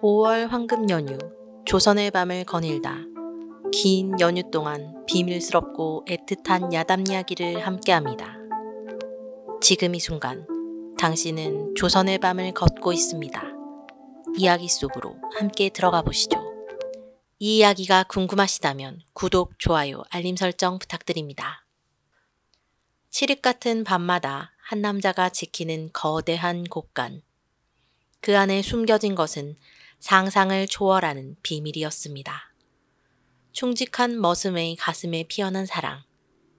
5월 황금 연휴, 조선의 밤을 거닐다. 긴 연휴 동안 비밀스럽고 애틋한 야담 이야기를 함께합니다. 지금 이 순간, 당신은 조선의 밤을 걷고 있습니다. 이야기 속으로 함께 들어가 보시죠. 이 이야기가 궁금하시다면 구독, 좋아요, 알림 설정 부탁드립니다. 칠흑 같은 밤마다 한 남자가 지키는 거대한 곳간. 그 안에 숨겨진 것은 상상을 초월하는 비밀이었습니다. 충직한 머슴의 가슴에 피어난 사랑,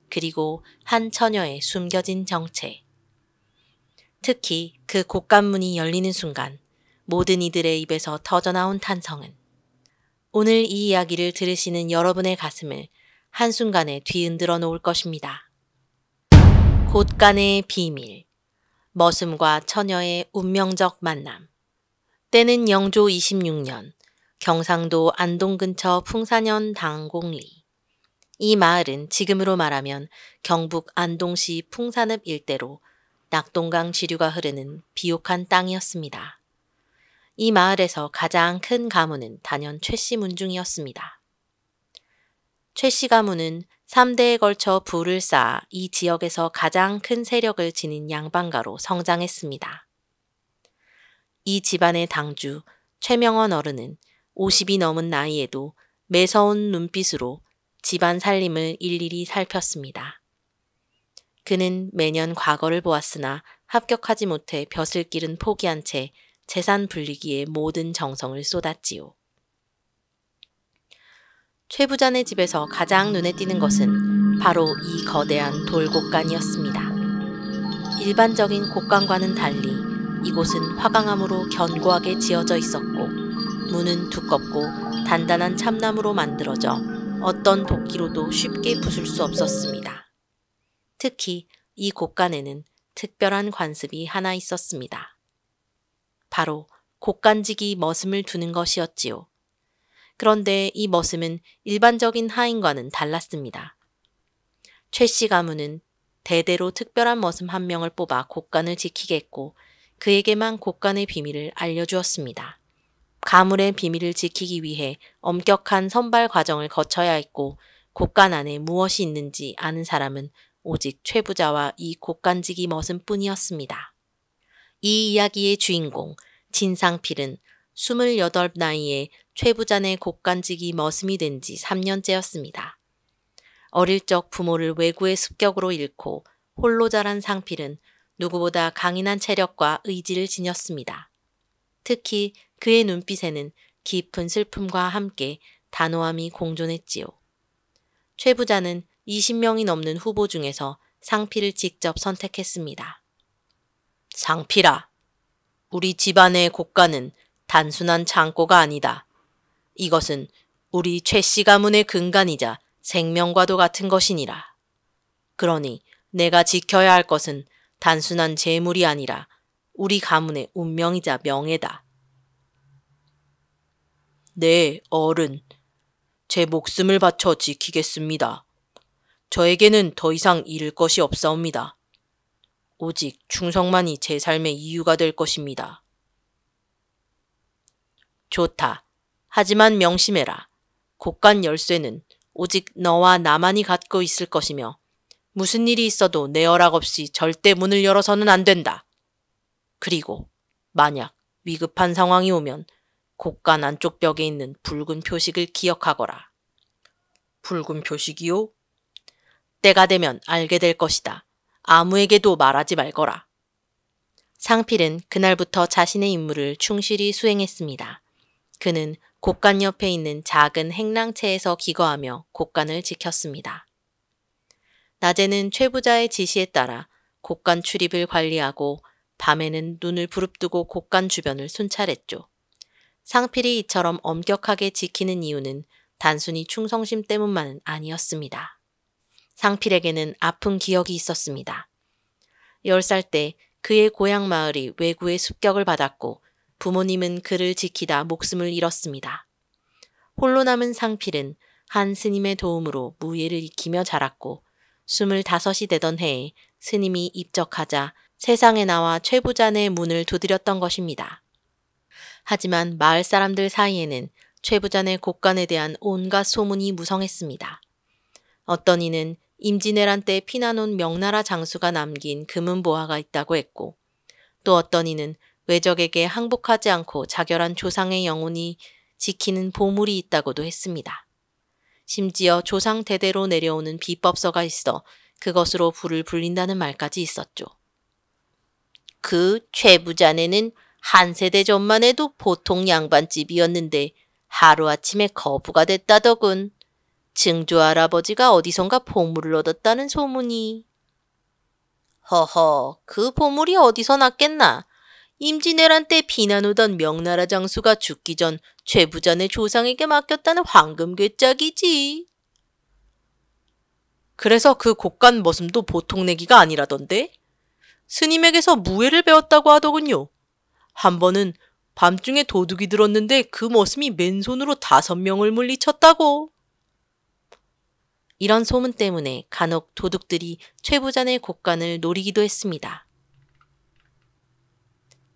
그리고 한 처녀의 숨겨진 정체. 특히 그 곳간문이 열리는 순간 모든 이들의 입에서 터져나온 탄성은 오늘 이 이야기를 들으시는 여러분의 가슴을 한순간에 뒤흔들어 놓을 것입니다. 곳간의 비밀, 머슴과 처녀의 운명적 만남. 때는 영조 26년, 경상도 안동 근처 풍산현 당곡리. 이 마을은 지금으로 말하면 경북 안동시 풍산읍 일대로 낙동강 지류가 흐르는 비옥한 땅이었습니다. 이 마을에서 가장 큰 가문은 단연 최씨 문중이었습니다. 최씨 가문은 3대에 걸쳐 부를 쌓아 이 지역에서 가장 큰 세력을 지닌 양반가로 성장했습니다. 이 집안의 당주 최명원 어른은 50이 넘은 나이에도 매서운 눈빛으로 집안 살림을 일일이 살폈습니다. 그는 매년 과거를 보았으나 합격하지 못해 벼슬길은 포기한 채 재산 불리기에 모든 정성을 쏟았지요. 최 부자네 집에서 가장 눈에 띄는 것은 바로 이 거대한 돌곡간이었습니다. 일반적인 곡간과는 달리 이곳은 화강암으로 견고하게 지어져 있었고 문은 두껍고 단단한 참나무로 만들어져 어떤 도끼로도 쉽게 부술 수 없었습니다. 특히 이 곡간에는 특별한 관습이 하나 있었습니다. 바로 곡간지기 머슴을 두는 것이었지요. 그런데 이 머슴은 일반적인 하인과는 달랐습니다. 최씨 가문은 대대로 특별한 머슴 한 명을 뽑아 곡간을 지키겠고 그에게만 곡간의 비밀을 알려주었습니다. 가문의 비밀을 지키기 위해 엄격한 선발 과정을 거쳐야 했고 곡간 안에 무엇이 있는지 아는 사람은 오직 최 부자와 이 곡간지기 머슴뿐이었습니다. 이 이야기의 주인공 진상필은 28 나이에 최 부자네 곡간지기 머슴이 된 지 3년째였습니다. 어릴 적 부모를 외구의 습격으로 잃고 홀로 자란 상필은 누구보다 강인한 체력과 의지를 지녔습니다. 특히 그의 눈빛에는 깊은 슬픔과 함께 단호함이 공존했지요. 최 부자는 20명이 넘는 후보 중에서 상필을 직접 선택했습니다. 상필아, 우리 집안의 곡간은 단순한 창고가 아니다. 이것은 우리 최씨 가문의 근간이자 생명과도 같은 것이니라. 그러니 내가 지켜야 할 것은 단순한 재물이 아니라 우리 가문의 운명이자 명예다. 네, 어른. 제 목숨을 바쳐 지키겠습니다. 저에게는 더 이상 잃을 것이 없사옵니다. 오직 충성만이 제 삶의 이유가 될 것입니다. 좋다. 하지만 명심해라. 곡간 열쇠는 오직 너와 나만이 갖고 있을 것이며 무슨 일이 있어도 내 허락 없이 절대 문을 열어서는 안 된다. 그리고 만약 위급한 상황이 오면 곡간 안쪽 벽에 있는 붉은 표식을 기억하거라. 붉은 표식이요? 때가 되면 알게 될 것이다. 아무에게도 말하지 말거라. 상필은 그날부터 자신의 임무를 충실히 수행했습니다. 그는 곡간 옆에 있는 작은 행랑채에서 기거하며 곡간을 지켰습니다. 낮에는 최 부자의 지시에 따라 곡간 출입을 관리하고 밤에는 눈을 부릅뜨고 곡간 주변을 순찰했죠. 상필이 이처럼 엄격하게 지키는 이유는 단순히 충성심 때문만은 아니었습니다. 상필에게는 아픈 기억이 있었습니다. 10살 때 그의 고향 마을이 왜구의 습격을 받았고 부모님은 그를 지키다 목숨을 잃었습니다. 홀로 남은 상필은 한 스님의 도움으로 무예를 익히며 자랐고 25이 되던 해에 스님이 입적하자 세상에 나와 최 부자네 문을 두드렸던 것입니다. 하지만 마을 사람들 사이에는 최 부자네 곡간에 대한 온갖 소문이 무성했습니다. 어떤 이는 임진왜란 때 피난온 명나라 장수가 남긴 금은보화가 있다고 했고, 또 어떤 이는 외적에게 항복하지 않고 자결한 조상의 영혼이 지키는 보물이 있다고도 했습니다. 심지어 조상 대대로 내려오는 비법서가 있어 그것으로 불을 불린다는 말까지 있었죠. 그 최부자네는 한 세대 전만 해도 보통 양반집이었는데 하루아침에 거부가 됐다더군. 증조 할아버지가 어디선가 보물을 얻었다는 소문이. 허허, 그 보물이 어디서 났겠나? 임진왜란 때 비난 오던 명나라 장수가 죽기 전 최부자네 조상에게 맡겼다는 황금 괴짝이지. 그래서 그 곡간 머슴도 보통 내기가 아니라던데? 스님에게서 무예를 배웠다고 하더군요. 한 번은 밤중에 도둑이 들었는데 그 머슴이 맨손으로 5명을 물리쳤다고. 이런 소문 때문에 간혹 도둑들이 최부자네 곡간을 노리기도 했습니다.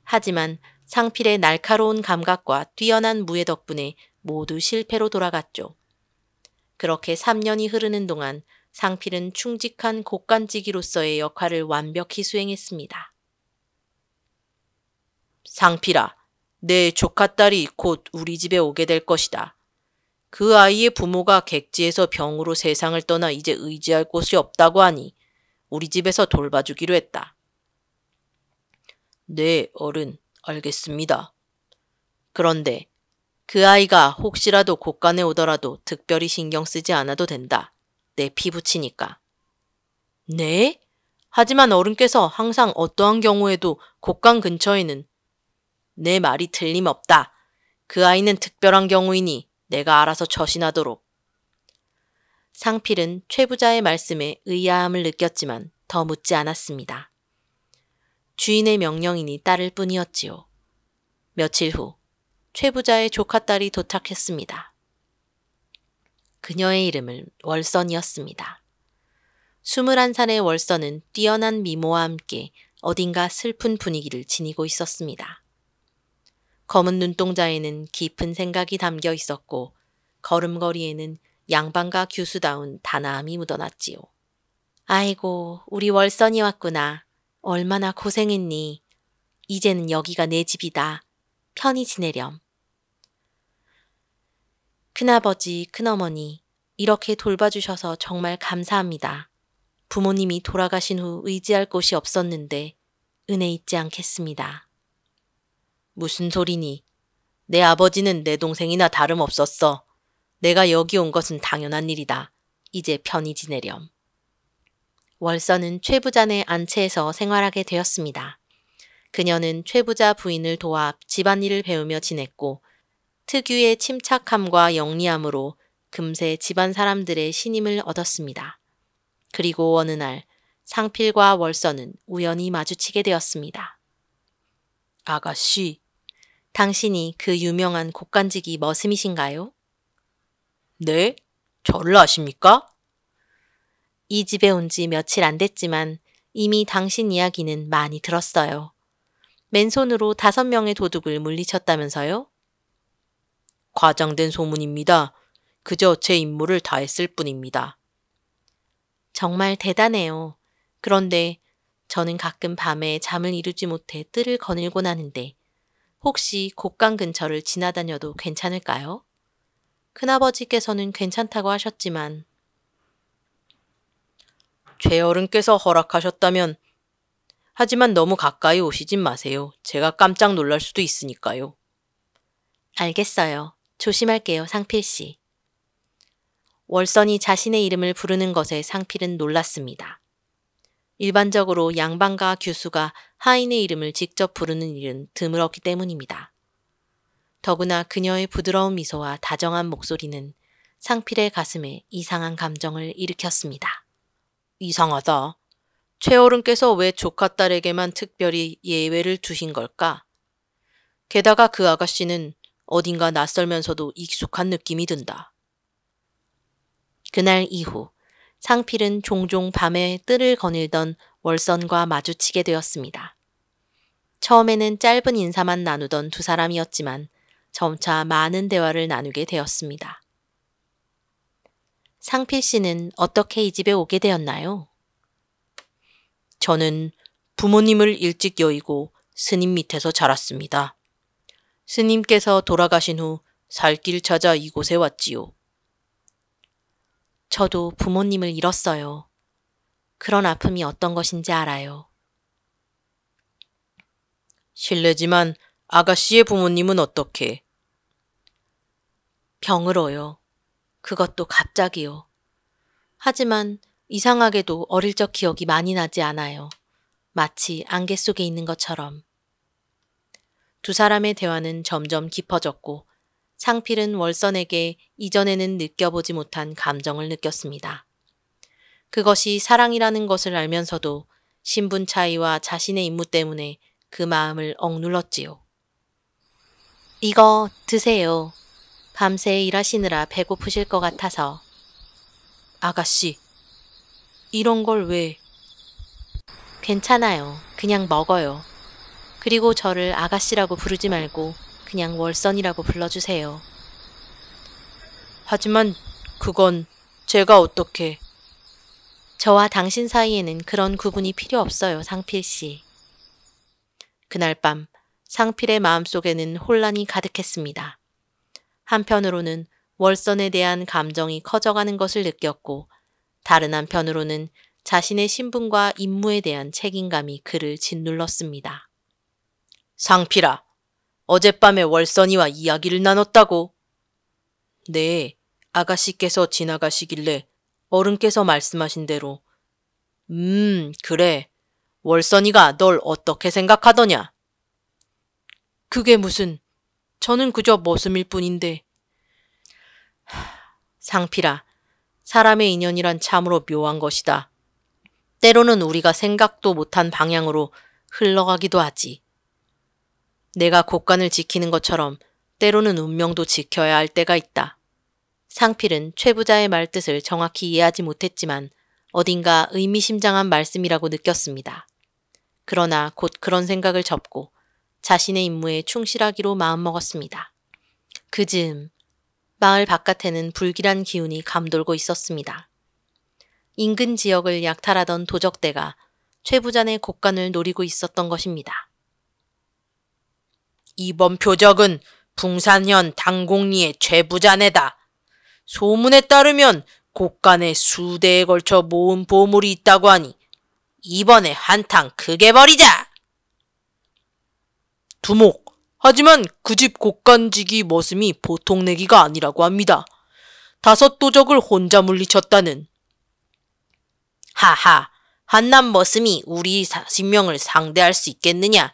하지만 상필의 날카로운 감각과 뛰어난 무예 덕분에 모두 실패로 돌아갔죠. 그렇게 3년이 흐르는 동안 상필은 충직한 곡간지기로서의 역할을 완벽히 수행했습니다. 상필아, 내 조카딸이 곧 우리 집에 오게 될 것이다. 그 아이의 부모가 객지에서 병으로 세상을 떠나 이제 의지할 곳이 없다고 하니 우리 집에서 돌봐주기로 했다. 네, 어른, 알겠습니다. 그런데 그 아이가 혹시라도 곳간에 오더라도 특별히 신경 쓰지 않아도 된다. 내 피부치니까. 네? 하지만 어른께서 항상 어떠한 경우에도 곳간 근처에는 내 말이 틀림없다. 그 아이는 특별한 경우이니 내가 알아서 처신하도록. 상필은 최부자의 말씀에 의아함을 느꼈지만 더 묻지 않았습니다. 주인의 명령이니 따를 뿐이었지요. 며칠 후 최부자의 조카딸이 도착했습니다. 그녀의 이름은 월선이었습니다. 21살의 월선은 뛰어난 미모와 함께 어딘가 슬픈 분위기를 지니고 있었습니다. 검은 눈동자에는 깊은 생각이 담겨 있었고 걸음걸이에는 양반가 규수다운 단아함이 묻어났지요. 아이고, 우리 월선이 왔구나. 얼마나 고생했니. 이제는 여기가 내 집이다. 편히 지내렴. 큰아버지, 큰어머니, 이렇게 돌봐주셔서 정말 감사합니다. 부모님이 돌아가신 후 의지할 곳이 없었는데 은혜 잊지 않겠습니다. 무슨 소리니? 내 아버지는 내 동생이나 다름없었어. 내가 여기 온 것은 당연한 일이다. 이제 편히 지내렴. 월선은 최부자네 안채에서 생활하게 되었습니다. 그녀는 최부자 부인을 도와 집안일을 배우며 지냈고 특유의 침착함과 영리함으로 금세 집안 사람들의 신임을 얻었습니다. 그리고 어느 날 상필과 월선은 우연히 마주치게 되었습니다. 아가씨, 당신이 그 유명한 곡간지기 머슴이신가요? 네? 저를 아십니까? 이 집에 온 지 며칠 안 됐지만 이미 당신 이야기는 많이 들었어요. 맨손으로 5명의 도둑을 물리쳤다면서요? 과장된 소문입니다. 그저 제 임무를 다했을 뿐입니다. 정말 대단해요. 그런데 저는 가끔 밤에 잠을 이루지 못해 뜰을 거닐곤 하는데 혹시 곡간 근처를 지나다녀도 괜찮을까요? 큰아버지께서는 괜찮다고 하셨지만 최어른께서 허락하셨다면 하지만 너무 가까이 오시진 마세요. 제가 깜짝 놀랄 수도 있으니까요. 알겠어요. 조심할게요, 상필씨. 월선이 자신의 이름을 부르는 것에 상필은 놀랐습니다. 일반적으로 양반가 규수가 하인의 이름을 직접 부르는 일은 드물었기 때문입니다. 더구나 그녀의 부드러운 미소와 다정한 목소리는 상필의 가슴에 이상한 감정을 일으켰습니다. 이상하다. 최어른께서 왜 조카딸에게만 특별히 예외를 두신 걸까? 게다가 그 아가씨는 어딘가 낯설면서도 익숙한 느낌이 든다. 그날 이후 상필은 종종 밤에 뜰을 거닐던 월선과 마주치게 되었습니다. 처음에는 짧은 인사만 나누던 두 사람이었지만 점차 많은 대화를 나누게 되었습니다. 상필 씨는 어떻게 이 집에 오게 되었나요? 저는 부모님을 일찍 여의고 스님 밑에서 자랐습니다. 스님께서 돌아가신 후 살 길 찾아 이곳에 왔지요. 저도 부모님을 잃었어요. 그런 아픔이 어떤 것인지 알아요. 실례지만 아가씨의 부모님은 어떻게? 병으로요. 그것도 갑자기요. 하지만 이상하게도 어릴 적 기억이 많이 나지 않아요. 마치 안개 속에 있는 것처럼. 두 사람의 대화는 점점 깊어졌고 상필은 월선에게 이전에는 느껴보지 못한 감정을 느꼈습니다. 그것이 사랑이라는 것을 알면서도 신분 차이와 자신의 임무 때문에 그 마음을 억눌렀지요. 이거 드세요. 밤새 일하시느라 배고프실 것 같아서. 아가씨, 이런 걸 왜? 괜찮아요. 그냥 먹어요. 그리고 저를 아가씨라고 부르지 말고 그냥 월선이라고 불러주세요. 하지만 그건 제가 어떻게... 저와 당신 사이에는 그런 구분이 필요 없어요, 상필 씨. 그날 밤 상필의 마음속에는 혼란이 가득했습니다. 한편으로는 월선에 대한 감정이 커져가는 것을 느꼈고 다른 한편으로는 자신의 신분과 임무에 대한 책임감이 그를 짓눌렀습니다. 상필아, 어젯밤에 월선이와 이야기를 나눴다고? 네, 아가씨께서 지나가시길래 어른께서 말씀하신 대로. 그래. 월선이가 널 어떻게 생각하더냐? 그게 무슨... 저는 그저 머슴일 뿐인데. 상필아, 사람의 인연이란 참으로 묘한 것이다. 때로는 우리가 생각도 못한 방향으로 흘러가기도 하지. 내가 곳간을 지키는 것처럼 때로는 운명도 지켜야 할 때가 있다. 상필은 최 부자의 말뜻을 정확히 이해하지 못했지만 어딘가 의미심장한 말씀이라고 느꼈습니다. 그러나 곧 그런 생각을 접고 자신의 임무에 충실하기로 마음먹었습니다. 그 즈음 마을 바깥에는 불길한 기운이 감돌고 있었습니다. 인근 지역을 약탈하던 도적대가 최 부자의 곳간을 노리고 있었던 것입니다. 이번 표적은 풍산현 당공리의 최 부자네다. 소문에 따르면 곳간에 수대에 걸쳐 모은 보물이 있다고 하니 이번에 한탕 크게 벌이자! 두목, 하지만 그 집 곳간지기 머슴이 보통 내기가 아니라고 합니다. 5 도적을 혼자 물리쳤다는. 하하, 한남 머슴이 우리 40명을 상대할 수 있겠느냐?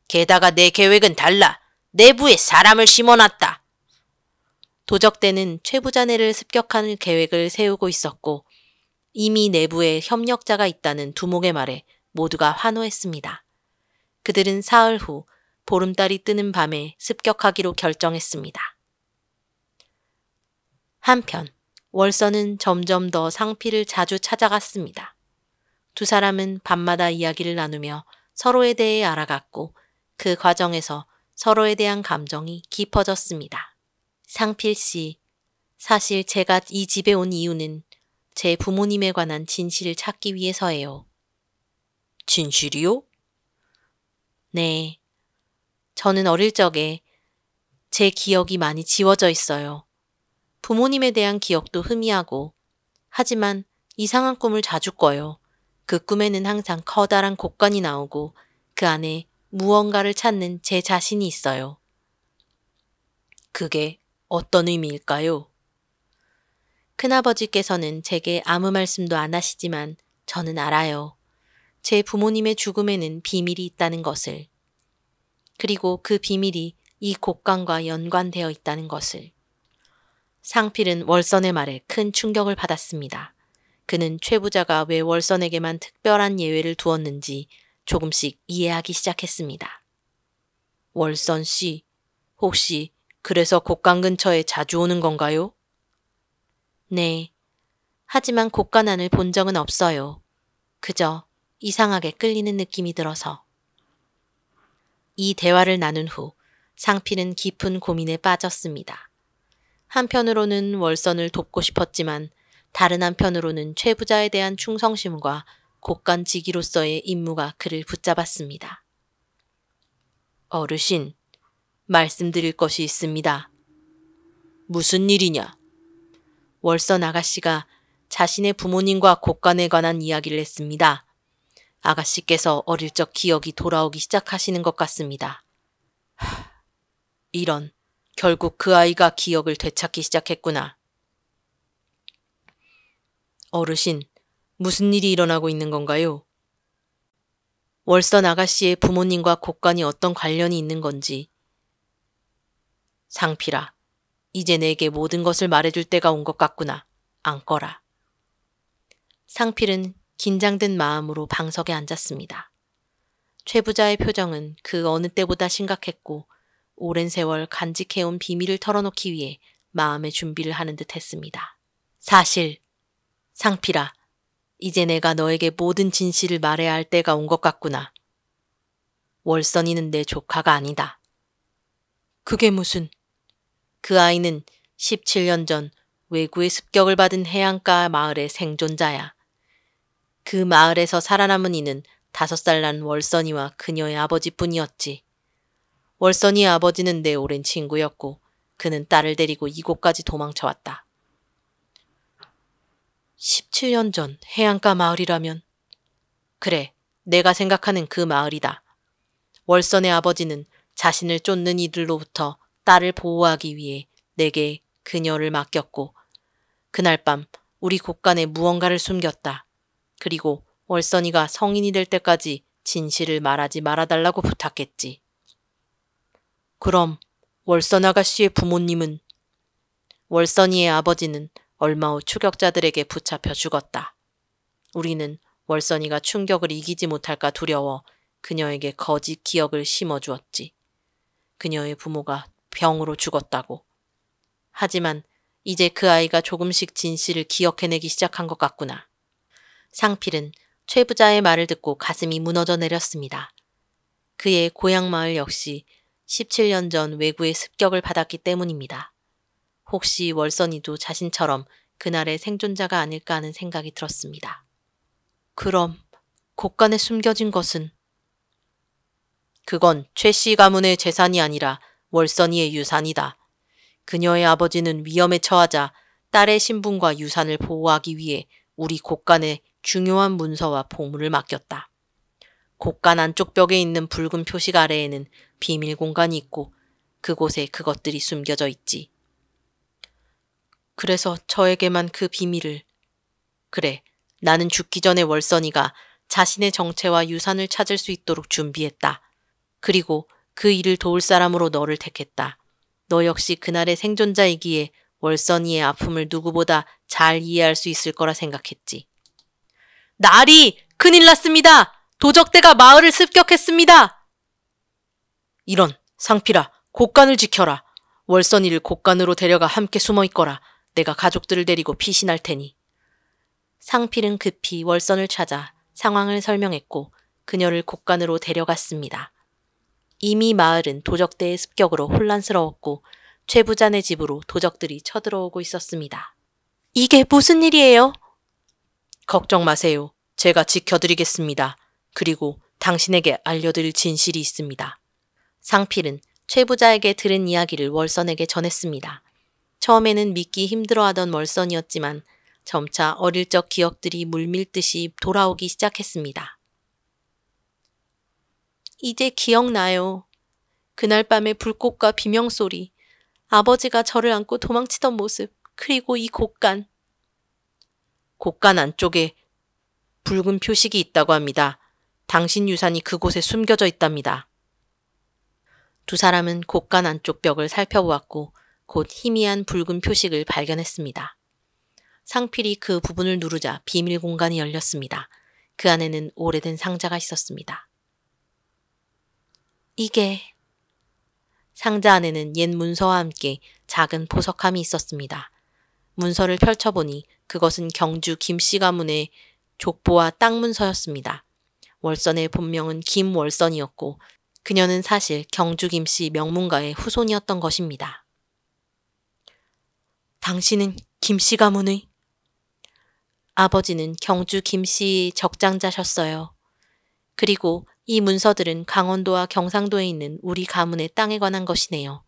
게다가 내 계획은 달라. 내부에 사람을 심어놨다. 도적대는 최 부자네를 습격하는 계획을 세우고 있었고 이미 내부에 협력자가 있다는 두목의 말에 모두가 환호했습니다. 그들은 사흘 후 보름달이 뜨는 밤에 습격하기로 결정했습니다. 한편 월선은 점점 더 상필을 자주 찾아갔습니다. 두 사람은 밤마다 이야기를 나누며 서로에 대해 알아갔고 그 과정에서 서로에 대한 감정이 깊어졌습니다. 상필 씨, 사실 제가 이 집에 온 이유는 제 부모님에 관한 진실을 찾기 위해서예요. 진실이요? 네. 저는 어릴 적에 제 기억이 많이 지워져 있어요. 부모님에 대한 기억도 희미하고, 하지만 이상한 꿈을 자주 꿔요. 그 꿈에는 항상 커다란 곳간이 나오고 그 안에 무언가를 찾는 제 자신이 있어요. 그게 어떤 의미일까요? 큰아버지께서는 제게 아무 말씀도 안 하시지만 저는 알아요. 제 부모님의 죽음에는 비밀이 있다는 것을. 그리고 그 비밀이 이 곳간과 연관되어 있다는 것을. 상필은 월선의 말에 큰 충격을 받았습니다. 그는 최 부자가 왜 월선에게만 특별한 예외를 두었는지 조금씩 이해하기 시작했습니다. 월선 씨, 혹시 그래서 곳간 근처에 자주 오는 건가요? 네. 하지만 곳간 안을 본 적은 없어요. 그저 이상하게 끌리는 느낌이 들어서. 이 대화를 나눈 후 상필은 깊은 고민에 빠졌습니다. 한편으로는 월선을 돕고 싶었지만 다른 한편으로는 최 부자에 대한 충성심과 곡간지기로서의 임무가 그를 붙잡았습니다. 어르신, 말씀드릴 것이 있습니다. 무슨 일이냐? 월선 아가씨가 자신의 부모님과 곡간에 관한 이야기를 했습니다. 아가씨께서 어릴 적 기억이 돌아오기 시작하시는 것 같습니다. 이런, 결국 그 아이가 기억을 되찾기 시작했구나. 어르신, 무슨 일이 일어나고 있는 건가요? 월선 아가씨의 부모님과 곡간이 어떤 관련이 있는 건지. 상필아, 이제 내게 모든 것을 말해줄 때가 온 것 같구나. 앉거라. 상필은 긴장된 마음으로 방석에 앉았습니다. 최 부자의 표정은 그 어느 때보다 심각했고 오랜 세월 간직해온 비밀을 털어놓기 위해 마음의 준비를 하는 듯 했습니다. 사실, 상필아, 이제 내가 너에게 모든 진실을 말해야 할 때가 온 것 같구나. 월선이는 내 조카가 아니다. 그게 무슨... 그 아이는 17년 전 외구의 습격을 받은 해안가 마을의 생존자야. 그 마을에서 살아남은 이는 5살 난 월선이와 그녀의 아버지뿐이었지. 월선이의 아버지는 내 오랜 친구였고 그는 딸을 데리고 이곳까지 도망쳐왔다. 17년 전 해안가 마을이라면? 그래, 내가 생각하는 그 마을이다. 월선의 아버지는 자신을 쫓는 이들로부터 딸을 보호하기 위해 내게 그녀를 맡겼고 그날 밤 우리 곳간에 무언가를 숨겼다. 그리고 월선이가 성인이 될 때까지 진실을 말하지 말아달라고 부탁했지. 그럼 월선 아가씨의 부모님은? 월선이의 아버지는 얼마 후 추격자들에게 붙잡혀 죽었다. 우리는 월선이가 충격을 이기지 못할까 두려워 그녀에게 거짓 기억을 심어주었지. 그녀의 부모가 병으로 죽었다고. 하지만 이제 그 아이가 조금씩 진실을 기억해내기 시작한 것 같구나. 상필은 최 부자의 말을 듣고 가슴이 무너져 내렸습니다. 그의 고향 마을 역시 17년 전 외구의 습격을 받았기 때문입니다. 혹시 월선이도 자신처럼 그날의 생존자가 아닐까 하는 생각이 들었습니다. 그럼 곳간에 숨겨진 것은? 그건 최 씨 가문의 재산이 아니라 월선이의 유산이다. 그녀의 아버지는 위험에 처하자 딸의 신분과 유산을 보호하기 위해 우리 곳간에 중요한 문서와 보물을 맡겼다. 곳간 안쪽 벽에 있는 붉은 표식 아래에는 비밀 공간이 있고 그곳에 그것들이 숨겨져 있지. 그래서 저에게만 그 비밀을... 그래, 나는 죽기 전에 월선이가 자신의 정체와 유산을 찾을 수 있도록 준비했다. 그리고 그 일을 도울 사람으로 너를 택했다. 너 역시 그날의 생존자이기에 월선이의 아픔을 누구보다 잘 이해할 수 있을 거라 생각했지. 나리! 큰일 났습니다! 도적대가 마을을 습격했습니다! 이런, 상필아, 곳간을 지켜라. 월선이를 곳간으로 데려가 함께 숨어 있거라. 내가 가족들을 데리고 피신할 테니. 상필은 급히 월선을 찾아 상황을 설명했고 그녀를 곳간으로 데려갔습니다. 이미 마을은 도적대의 습격으로 혼란스러웠고 최 부자네 집으로 도적들이 쳐들어오고 있었습니다. 이게 무슨 일이에요? 걱정 마세요. 제가 지켜드리겠습니다. 그리고 당신에게 알려드릴 진실이 있습니다. 상필은 최 부자에게 들은 이야기를 월선에게 전했습니다. 처음에는 믿기 힘들어하던 월선이었지만 점차 어릴 적 기억들이 물밀듯이 돌아오기 시작했습니다. 이제 기억나요. 그날 밤의 불꽃과 비명소리, 아버지가 저를 안고 도망치던 모습, 그리고 이 곳간. 곳간 안쪽에 붉은 표식이 있다고 합니다. 당신 유산이 그곳에 숨겨져 있답니다. 두 사람은 곳간 안쪽 벽을 살펴보았고 곧 희미한 붉은 표식을 발견했습니다. 상필이 그 부분을 누르자 비밀 공간이 열렸습니다. 그 안에는 오래된 상자가 있었습니다. 이게... 상자 안에는 옛 문서와 함께 작은 보석함이 있었습니다. 문서를 펼쳐보니 그것은 경주 김씨 가문의 족보와 땅 문서였습니다. 월선의 본명은 김월선이었고 그녀는 사실 경주 김씨 명문가의 후손이었던 것입니다. 당신은 김씨 가문의? 아버지는 경주 김씨 적장자셨어요. 그리고 이 문서들은 강원도와 경상도에 있는 우리 가문의 땅에 관한 것이네요.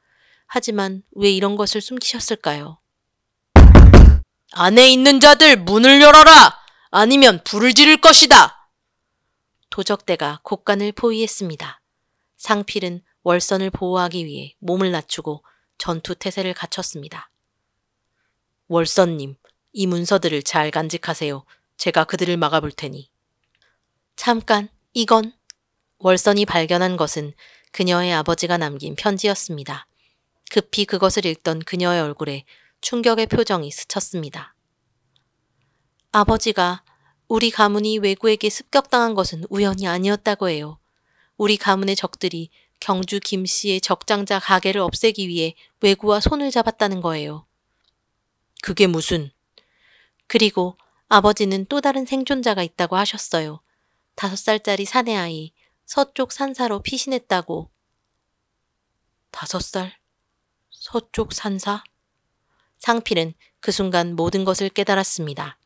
하지만 왜 이런 것을 숨기셨을까요? 안에 있는 자들 문을 열어라! 아니면 불을 지를 것이다! 도적대가 곡간을 포위했습니다. 상필은 월선을 보호하기 위해 몸을 낮추고 전투 태세를 갖췄습니다. 월선님, 이 문서들을 잘 간직하세요. 제가 그들을 막아볼 테니. 잠깐, 이건 월선이 발견한 것은 그녀의 아버지가 남긴 편지였습니다. 급히 그것을 읽던 그녀의 얼굴에 충격의 표정이 스쳤습니다. 아버지가 우리 가문이 왜구에게 습격당한 것은 우연이 아니었다고 해요. 우리 가문의 적들이 경주 김씨의 적장자 가게를 없애기 위해 왜구와 손을 잡았다는 거예요. 그게 무슨... 그리고 아버지는 또 다른 생존자가 있다고 하셨어요. 5살짜리 사내아이, 서쪽 산사로 피신했다고. 5살? 서쪽 산사? 상필은 그 순간 모든 것을 깨달았습니다.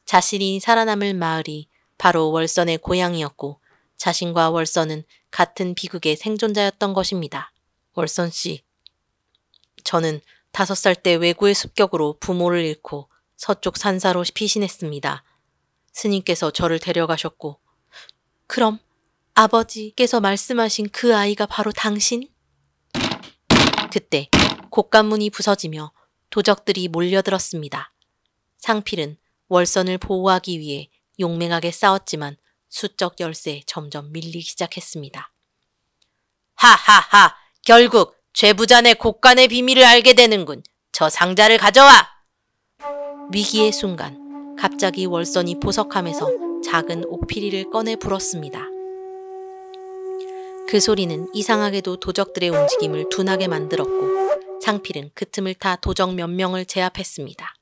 자신이 살아남을 마을이 바로 월선의 고향이었고 자신과 월선은 같은 비극의 생존자였던 것입니다. 월선 씨, 저는 5살 때 왜구의 습격으로 부모를 잃고 서쪽 산사로 피신했습니다. 스님께서 저를 데려가셨고, 그럼 아버지께서 말씀하신 그 아이가 바로 당신? 그때 곡간문이 부서지며 도적들이 몰려들었습니다. 상필은 월선을 보호하기 위해 용맹하게 싸웠지만 수적 열세에 점점 밀리기 시작했습니다. 하하하! 결국 죄부잔의 곡간의 비밀을 알게 되는군. 저 상자를 가져와! 위기의 순간 갑자기 월선이 보석함에서 작은 옥피리를 꺼내 불었습니다. 그 소리는 이상하게도 도적들의 움직임을 둔하게 만들었고 상필은 그 틈을 타 도적 몇 명을 제압했습니다.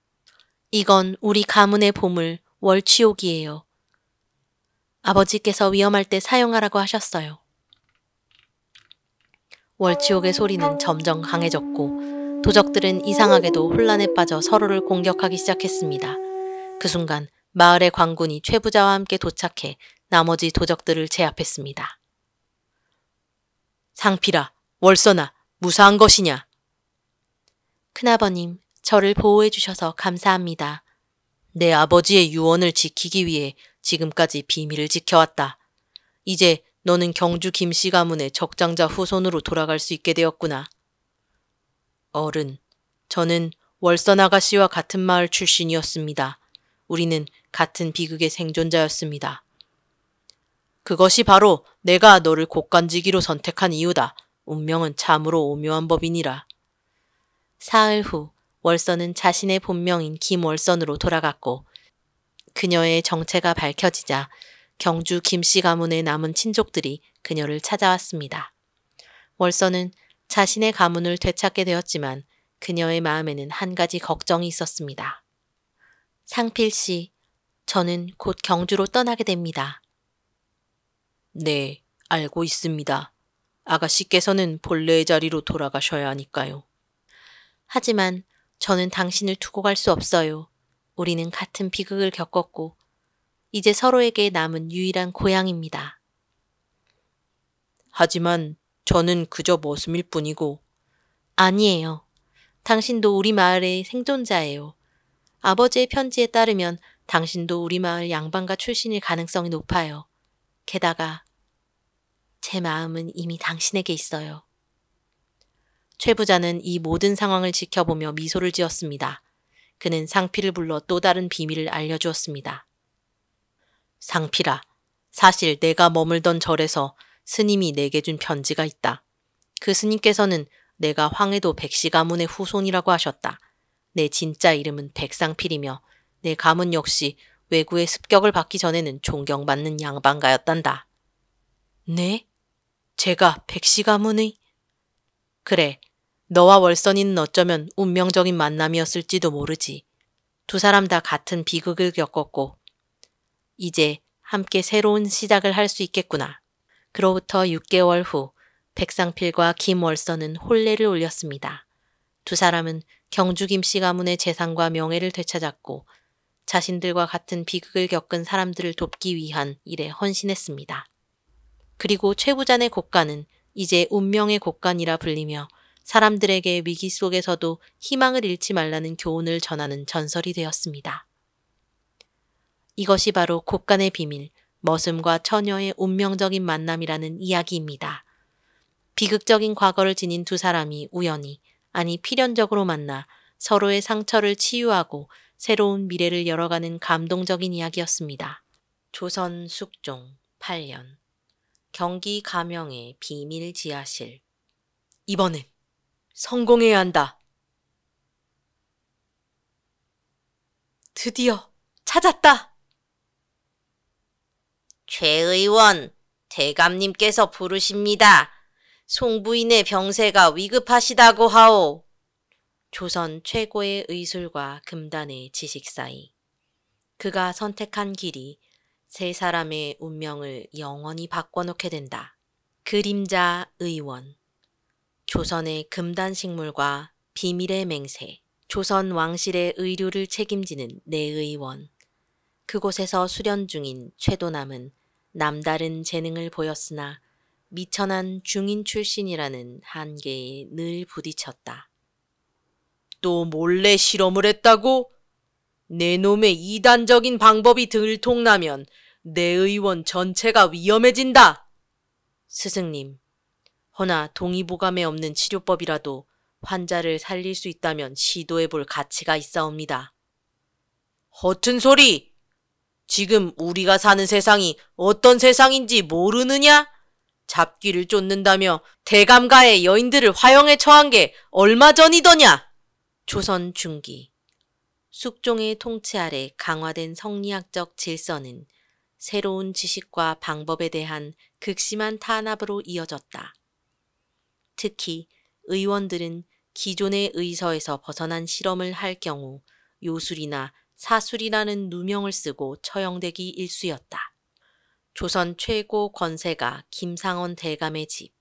이건 우리 가문의 보물 월취옥이에요. 아버지께서 위험할 때 사용하라고 하셨어요. 월취옥의 소리는 점점 강해졌고 도적들은 이상하게도 혼란에 빠져 서로를 공격하기 시작했습니다. 그 순간 마을의 관군이 최부자와 함께 도착해 나머지 도적들을 제압했습니다. 상필아, 월선아, 무사한 것이냐? 큰아버님, 저를 보호해 주셔서 감사합니다. 내 아버지의 유언을 지키기 위해 지금까지 비밀을 지켜왔다. 이제 너는 경주 김씨 가문의 적장자 후손으로 돌아갈 수 있게 되었구나. 어른, 저는 월선 아가씨와 같은 마을 출신이었습니다. 우리는 같은 비극의 생존자였습니다. 그것이 바로 내가 너를 곡간지기로 선택한 이유다. 운명은 참으로 오묘한 법이니라. 사흘 후 월선은 자신의 본명인 김월선으로 돌아갔고 그녀의 정체가 밝혀지자 경주 김씨 가문의 남은 친족들이 그녀를 찾아왔습니다. 월선은 자신의 가문을 되찾게 되었지만 그녀의 마음에는 한 가지 걱정이 있었습니다. 상필 씨, 저는 곧 경주로 떠나게 됩니다. 네, 알고 있습니다. 아가씨께서는 본래의 자리로 돌아가셔야 하니까요. 하지만 저는 당신을 두고 갈 수 없어요. 우리는 같은 비극을 겪었고 이제 서로에게 남은 유일한 고향입니다. 하지만 저는 그저 머슴일 뿐이고. 아니에요. 당신도 우리 마을의 생존자예요. 아버지의 편지에 따르면 당신도 우리 마을 양반가 출신일 가능성이 높아요. 게다가 제 마음은 이미 당신에게 있어요. 최부자는 이 모든 상황을 지켜보며 미소를 지었습니다. 그는 상필을 불러 또 다른 비밀을 알려주었습니다. 상필아, 사실 내가 머물던 절에서 스님이 내게 준 편지가 있다. 그 스님께서는 내가 황해도 백씨 가문의 후손이라고 하셨다. 내 진짜 이름은 백상필이며 내 가문 역시 왜구의 습격을 받기 전에는 존경받는 양반가였단다. 네? 제가 백씨 가문의? 그래, 너와 월선이는 어쩌면 운명적인 만남이었을지도 모르지. 두 사람 다 같은 비극을 겪었고 이제 함께 새로운 시작을 할 수 있겠구나. 그로부터 6개월 후 백상필과 김월선은 혼례를 올렸습니다. 두 사람은 경주 김씨 가문의 재산과 명예를 되찾았고 자신들과 같은 비극을 겪은 사람들을 돕기 위한 일에 헌신했습니다. 그리고 최부잔의 곡간은 이제 운명의 곡간이라 불리며 사람들에게 위기 속에서도 희망을 잃지 말라는 교훈을 전하는 전설이 되었습니다. 이것이 바로 곡간의 비밀, 머슴과 처녀의 운명적인 만남이라는 이야기입니다. 비극적인 과거를 지닌 두 사람이 우연히, 아니 필연적으로 만나 서로의 상처를 치유하고 새로운 미래를 열어가는 감동적인 이야기였습니다. 조선 숙종 8년 경기 가명의 비밀 지하실. 이번엔 성공해야 한다. 드디어 찾았다. 최 의원, 대감님께서 부르십니다. 송부인의 병세가 위급하시다고 하오. 조선 최고의 의술과 금단의 지식 사이. 그가 선택한 길이 세 사람의 운명을 영원히 바꿔놓게 된다. 그림자 의원. 조선의 금단식물과 비밀의 맹세. 조선 왕실의 의료를 책임지는 내의원. 그곳에서 수련 중인 최도남은 남다른 재능을 보였으나 미천한 중인 출신이라는 한계에 늘 부딪혔다. 또 몰래 실험을 했다고? 내 놈의 이단적인 방법이 들통나면 내 의원 전체가 위험해진다. 스승님, 허나 동의보감에 없는 치료법이라도 환자를 살릴 수 있다면 시도해볼 가치가 있사옵니다. 허튼 소리! 지금 우리가 사는 세상이 어떤 세상인지 모르느냐? 잡귀를 쫓는다며 대감가의 여인들을 화형에 처한 게 얼마 전이더냐? 조선 중기. 숙종의 통치 아래 강화된 성리학적 질서는 새로운 지식과 방법에 대한 극심한 탄압으로 이어졌다. 특히 의원들은 기존의 의서에서 벗어난 실험을 할 경우 요술이나 사술이라는 누명을 쓰고 처형되기 일쑤였다. 조선 최고 권세가 김상원 대감의 집.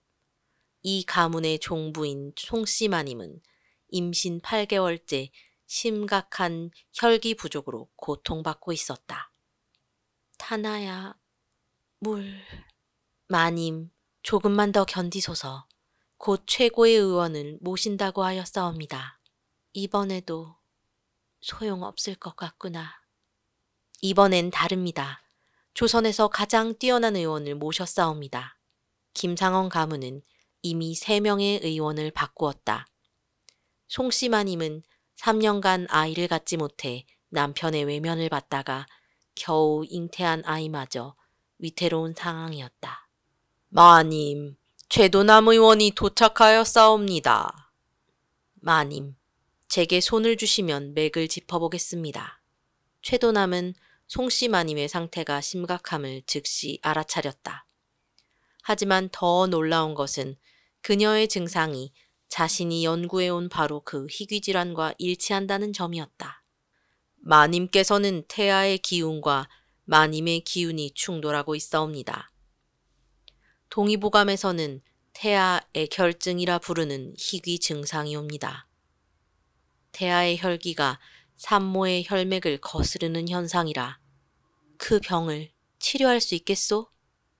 이 가문의 종부인 송씨마님은 임신 8개월째 심각한 혈기 부족으로 고통받고 있었다. 타나야, 물. 마님, 조금만 더 견디소서. 곧 최고의 의원을 모신다고 하였사옵니다. 이번에도 소용없을 것 같구나. 이번엔 다릅니다. 조선에서 가장 뛰어난 의원을 모셨사옵니다. 김상원 가문은 이미 3명의 의원을 바꾸었다. 송씨마님은 3년간 아이를 갖지 못해 남편의 외면을 받다가 겨우 잉태한 아이마저 위태로운 상황이었다. 마님, 최도남 의원이 도착하였사옵니다. 마님, 제게 손을 주시면 맥을 짚어보겠습니다. 최도남은 송씨마님의 상태가 심각함을 즉시 알아차렸다. 하지만 더 놀라운 것은 그녀의 증상이 자신이 연구해온 바로 그 희귀질환과 일치한다는 점이었다. 마님께서는 태아의 기운과 마님의 기운이 충돌하고 있사옵니다. 동의보감에서는 태아 액혈증이라 부르는 희귀 증상이 옵니다. 태아의 혈기가 산모의 혈맥을 거스르는 현상이라 그 병을 치료할 수 있겠소?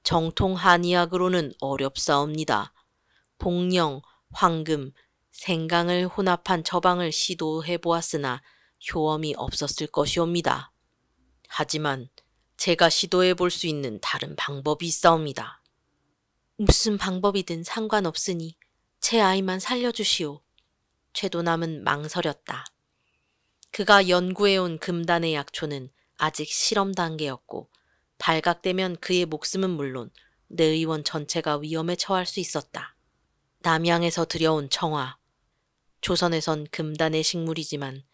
정통 한의학으로는 어렵사옵니다. 복령, 황금, 생강을 혼합한 처방을 시도해 보았으나 효험이 없었을 것이옵니다. 하지만 제가 시도해 볼 수 있는 다른 방법이 있사옵니다. 무슨 방법이든 상관없으니 제 아이만 살려주시오. 최도남은 망설였다. 그가 연구해온 금단의 약초는 아직 실험 단계였고 발각되면 그의 목숨은 물론 내의원 전체가 위험에 처할 수 있었다. 남양에서 들여온 청화. 조선에선 금단의 식물이지만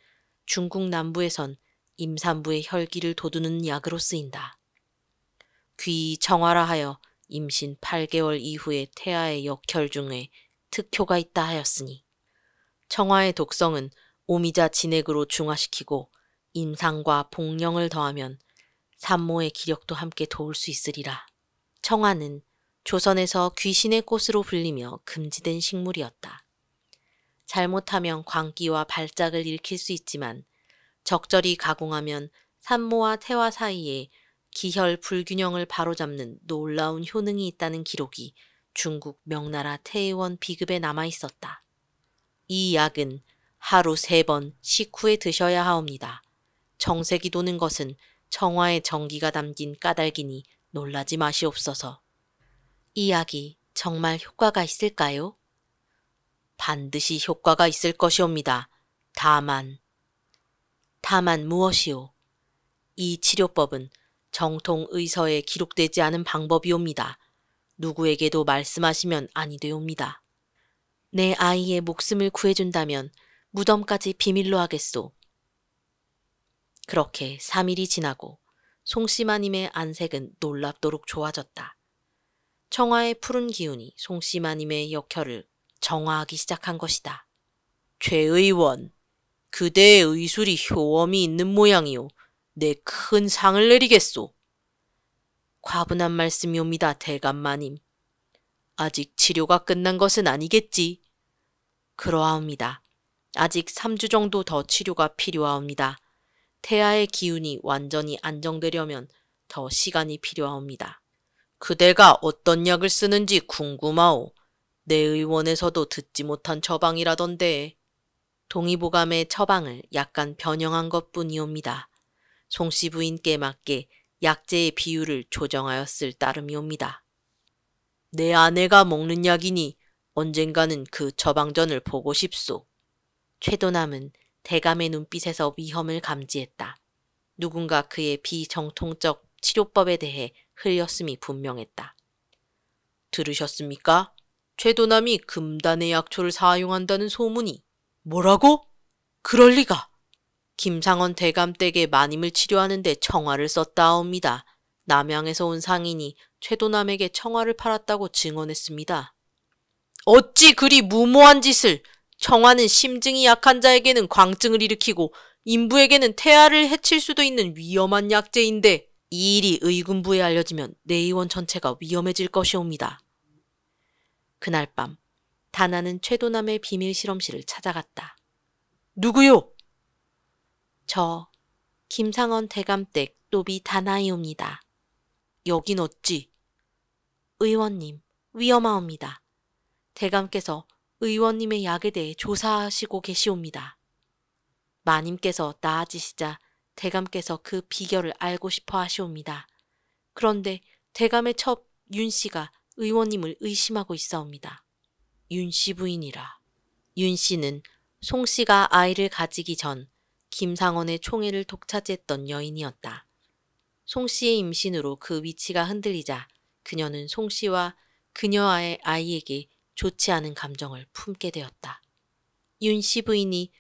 중국 남부에선 임산부의 혈기를 돋우는 약으로 쓰인다. 귀 청화라 하여 임신 8개월 이후의 태아의 역혈 중에 특효가 있다 하였으니 청화의 독성은 오미자 진액으로 중화시키고 임상과 복령을 더하면 산모의 기력도 함께 도울 수 있으리라. 청화는 조선에서 귀신의 꽃으로 불리며 금지된 식물이었다. 잘못하면 광기와 발작을 일으킬 수 있지만 적절히 가공하면 산모와 태와 사이에 기혈 불균형을 바로잡는 놀라운 효능이 있다는 기록이 중국 명나라 태의원 비급에 남아 있었다. 이 약은 하루 3번 식후에 드셔야 하옵니다. 정색이 도는 것은 청화에 정기가 담긴 까닭이니 놀라지 마시옵소서. 이 약이 정말 효과가 있을까요? 반드시 효과가 있을 것이옵니다. 다만 무엇이오? 이 치료법은 정통 의서에 기록되지 않은 방법이옵니다. 누구에게도 말씀하시면 아니 되옵니다. 내 아이의 목숨을 구해준다면 무덤까지 비밀로 하겠소. 그렇게 3일이 지나고 송씨마님의 안색은 놀랍도록 좋아졌다. 청화의 푸른 기운이 송씨마님의 역혈을 정화하기 시작한 것이다. 최 의원, 그대의 의술이 효험이 있는 모양이오. 내 큰 상을 내리겠소. 과분한 말씀이옵니다, 대감마님. 아직 치료가 끝난 것은 아니겠지? 그러하옵니다. 아직 3주 정도 더 치료가 필요하옵니다. 태아의 기운이 완전히 안정되려면 더 시간이 필요하옵니다. 그대가 어떤 약을 쓰는지 궁금하오. 내 의원에서도 듣지 못한 처방이라던데. 동의보감의 처방을 약간 변형한 것뿐이옵니다. 송씨 부인께 맞게 약재의 비율을 조정하였을 따름이옵니다. 내 아내가 먹는 약이니 언젠가는 그 처방전을 보고 싶소. 최도남은 대감의 눈빛에서 위험을 감지했다. 누군가 그의 비정통적 치료법에 대해 흘렸음이 분명했다. 들으셨습니까? 최도남이 금단의 약초를 사용한다는 소문이. 뭐라고? 그럴 리가. 김상원 대감댁의 마님을 치료하는데 청화를 썼다옵니다. 남양에서 온 상인이 최도남에게 청화를 팔았다고 증언했습니다. 어찌 그리 무모한 짓을! 청화는 심증이 약한 자에게는 광증을 일으키고 인부에게는 태아를 해칠 수도 있는 위험한 약재인데 이 일이 의군부에 알려지면 내의원 전체가 위험해질 것이옵니다. 그날 밤 다나는 최도남의 비밀 실험실을 찾아갔다. 누구요? 저 김상원 대감댁 노비 다나이옵니다. 여긴 어찌? 의원님, 위험하옵니다. 대감께서 의원님의 약에 대해 조사하시고 계시옵니다. 마님께서 나아지시자 대감께서 그 비결을 알고 싶어 하시옵니다. 그런데 대감의 첩 윤씨가 의원님을 의심하고 있사옵니다. 윤씨 부인이라. 윤씨는 송씨가 아이를 가지기 전 김상원의 총애를 독차지했던 여인이었다. 송씨의 임신으로 그 위치가 흔들리자 그녀는 송씨와 그녀와의 아이에게 좋지 않은 감정을 품게 되었다. 윤씨 부인이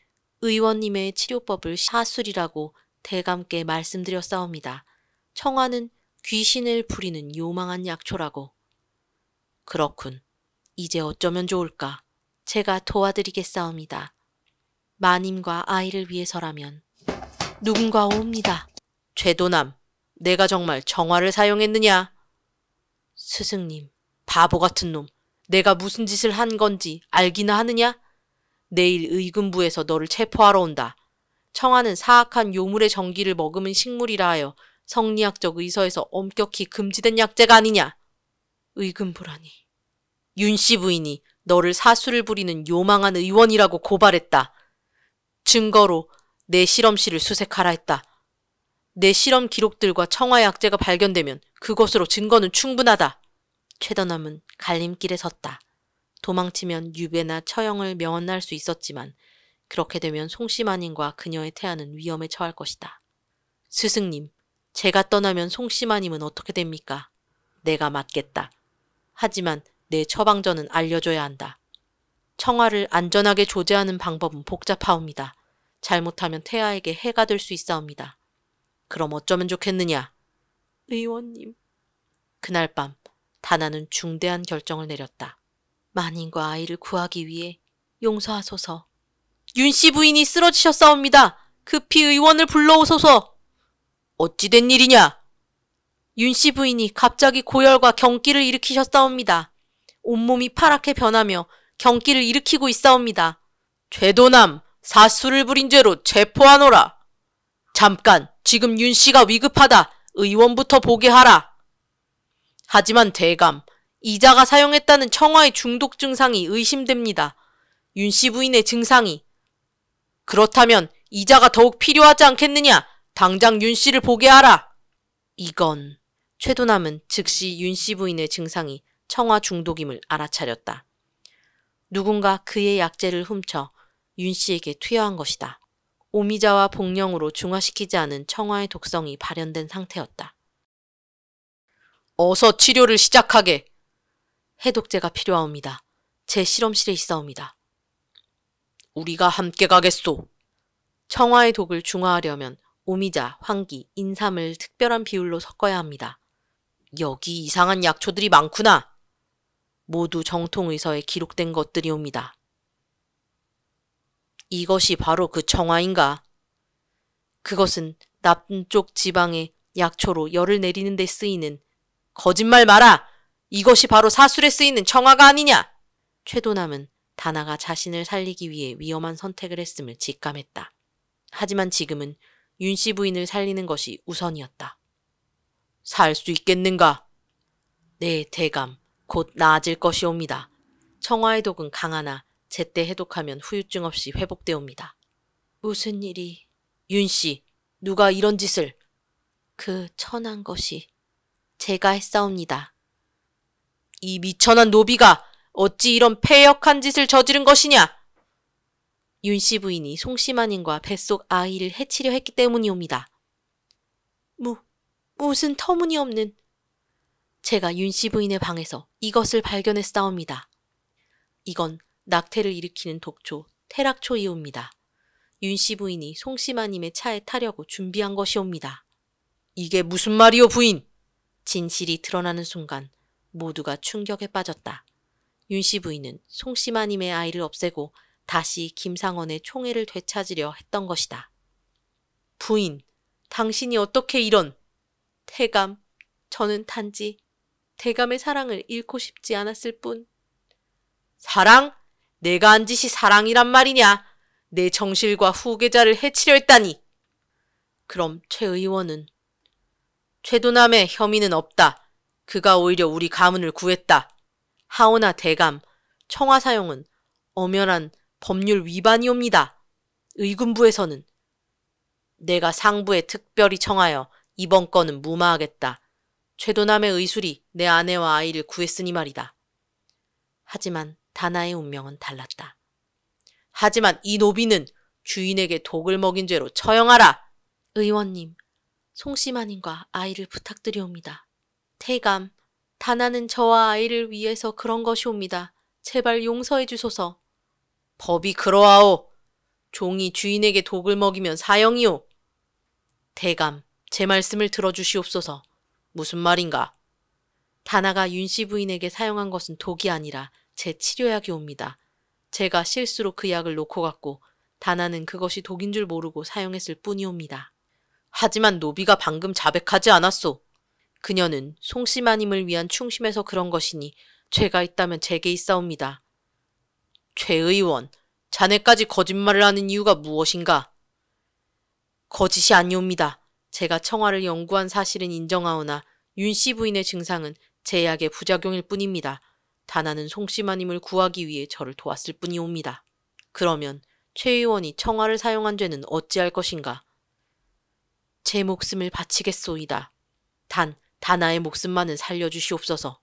의원님의 치료법을 사술이라고 대감께 말씀드렸사옵니다. 청화는 귀신을 부리는 요망한 약초라고. 그렇군. 이제 어쩌면 좋을까? 제가 도와드리겠사옵니다. 마님과 아이를 위해서라면. 누군가 옵니다. 최도남, 내가 정말 청화를 사용했느냐? 스승님, 바보 같은 놈. 내가 무슨 짓을 한 건지 알기나 하느냐? 내일 의군부에서 너를 체포하러 온다. 청화는 사악한 요물의 정기를 머금은 식물이라 하여 성리학적 의서에서 엄격히 금지된 약재가 아니냐? 의군부라니. 윤씨 부인이 너를 사수를 부리는 요망한 의원이라고 고발했다. 증거로 내 실험실을 수색하라 했다. 내 실험 기록들과 청화 약재가 발견되면 그것으로 증거는 충분하다. 최도남은 갈림길에 섰다. 도망치면 유배나 처형을 면할 수 있었지만 그렇게 되면 송씨마님과 그녀의 태아는 위험에 처할 것이다. 스승님, 제가 떠나면 송씨마님은 어떻게 됩니까? 내가 맡겠다. 하지만 내 처방전은 알려줘야 한다. 청화를 안전하게 조제하는 방법은 복잡하옵니다. 잘못하면 태아에게 해가 될 수 있사옵니다. 그럼 어쩌면 좋겠느냐? 의원님. 그날 밤 다나는 중대한 결정을 내렸다. 마님과 아이를 구하기 위해 용서하소서. 윤씨 부인이 쓰러지셨사옵니다. 급히 의원을 불러오소서. 어찌 된 일이냐? 윤씨 부인이 갑자기 고열과 경기를 일으키셨사옵니다. 온몸이 파랗게 변하며 경기를 일으키고 있사옵니다. 최도남, 사수를 부린 죄로 체포하노라. 잠깐, 지금 윤씨가 위급하다. 의원부터 보게 하라. 하지만 대감, 이자가 사용했다는 청와의 중독 증상이 의심됩니다. 윤씨 부인의 증상이. 그렇다면 이자가 더욱 필요하지 않겠느냐? 당장 윤씨를 보게 하라. 이건 최도남은 즉시 윤씨 부인의 증상이 청화 중독임을 알아차렸다. 누군가 그의 약재를 훔쳐 윤씨에게 투여한 것이다. 오미자와 복령으로 중화시키지 않은 청화의 독성이 발현된 상태였다. 어서 치료를 시작하게. 해독제가 필요하옵니다. 제 실험실에 있사옵니다. 우리가 함께 가겠소. 청화의 독을 중화하려면 오미자, 황기, 인삼을 특별한 비율로 섞어야 합니다. 여기 이상한 약초들이 많구나. 모두 정통의서에 기록된 것들이옵니다. 이것이 바로 그 청화인가? 그것은 나쁜 쪽 지방의 약초로 열을 내리는 데 쓰이는. 거짓말 마라! 이것이 바로 사술에 쓰이는 청화가 아니냐! 최도남은 다나가 자신을 살리기 위해 위험한 선택을 했음을 직감했다. 하지만 지금은 윤씨 부인을 살리는 것이 우선이었다. 살 수 있겠는가? 네, 대감. 곧 나아질 것이옵니다. 청화의 독은 강하나 제때 해독하면 후유증 없이 회복되옵니다. 무슨 일이? 윤씨, 누가 이런 짓을? 그 천한 것이 제가 했사옵니다. 이 미천한 노비가 어찌 이런 패역한 짓을 저지른 것이냐? 윤씨 부인이 송씨마님과 뱃속 아이를 해치려 했기 때문이옵니다. 무슨 터무니없는. 제가 윤씨 부인의 방에서 이것을 발견했사옵니다. 이건 낙태를 일으키는 독초, 태락초이옵니다. 윤씨 부인이 송씨마님의 차에 타려고 준비한 것이옵니다. 이게 무슨 말이오, 부인? 진실이 드러나는 순간 모두가 충격에 빠졌다. 윤씨 부인은 송씨마님의 아이를 없애고 다시 김상원의 총애를 되찾으려 했던 것이다. 부인, 당신이 어떻게 이런... 태감, 저는 단지 대감의 사랑을 잃고 싶지 않았을 뿐. 사랑? 내가 한 짓이 사랑이란 말이냐? 내 정실과 후계자를 해치려 했다니. 그럼 최 의원은? 최도남의 혐의는 없다. 그가 오히려 우리 가문을 구했다. 하오나 대감, 청화 사용은 엄연한 법률 위반이옵니다. 의군부에서는 내가 상부에 특별히 청하여 이번 건은 무마하겠다. 최도남의 의술이 내 아내와 아이를 구했으니 말이다. 하지만 다나의 운명은 달랐다. 하지만 이 노비는 주인에게 독을 먹인 죄로 처형하라. 의원님, 송씨마님과 아이를 부탁드리옵니다. 태감, 다나는 저와 아이를 위해서 그런 것이옵니다. 제발 용서해 주소서. 법이 그러하오. 종이 주인에게 독을 먹이면 사형이오. 대감, 제 말씀을 들어주시옵소서. 무슨 말인가? 다나가 윤씨 부인에게 사용한 것은 독이 아니라 제 치료약이옵니다. 제가 실수로 그 약을 놓고 갔고 다나는 그것이 독인 줄 모르고 사용했을 뿐이옵니다. 하지만 노비가 방금 자백하지 않았소. 그녀는 송씨마님을 위한 충심에서 그런 것이니 죄가 있다면 제게 있사옵니다. 최 의원, 자네까지 거짓말을 하는 이유가 무엇인가? 거짓이 아니옵니다. 제가 청화를 연구한 사실은 인정하오나 윤씨 부인의 증상은 제 약의 부작용일 뿐입니다. 다나는 송씨마님을 구하기 위해 저를 도왔을 뿐이옵니다. 그러면 최 의원이 청화를 사용한 죄는 어찌할 것인가? 제 목숨을 바치겠소이다. 단 다나의 목숨만은 살려주시옵소서.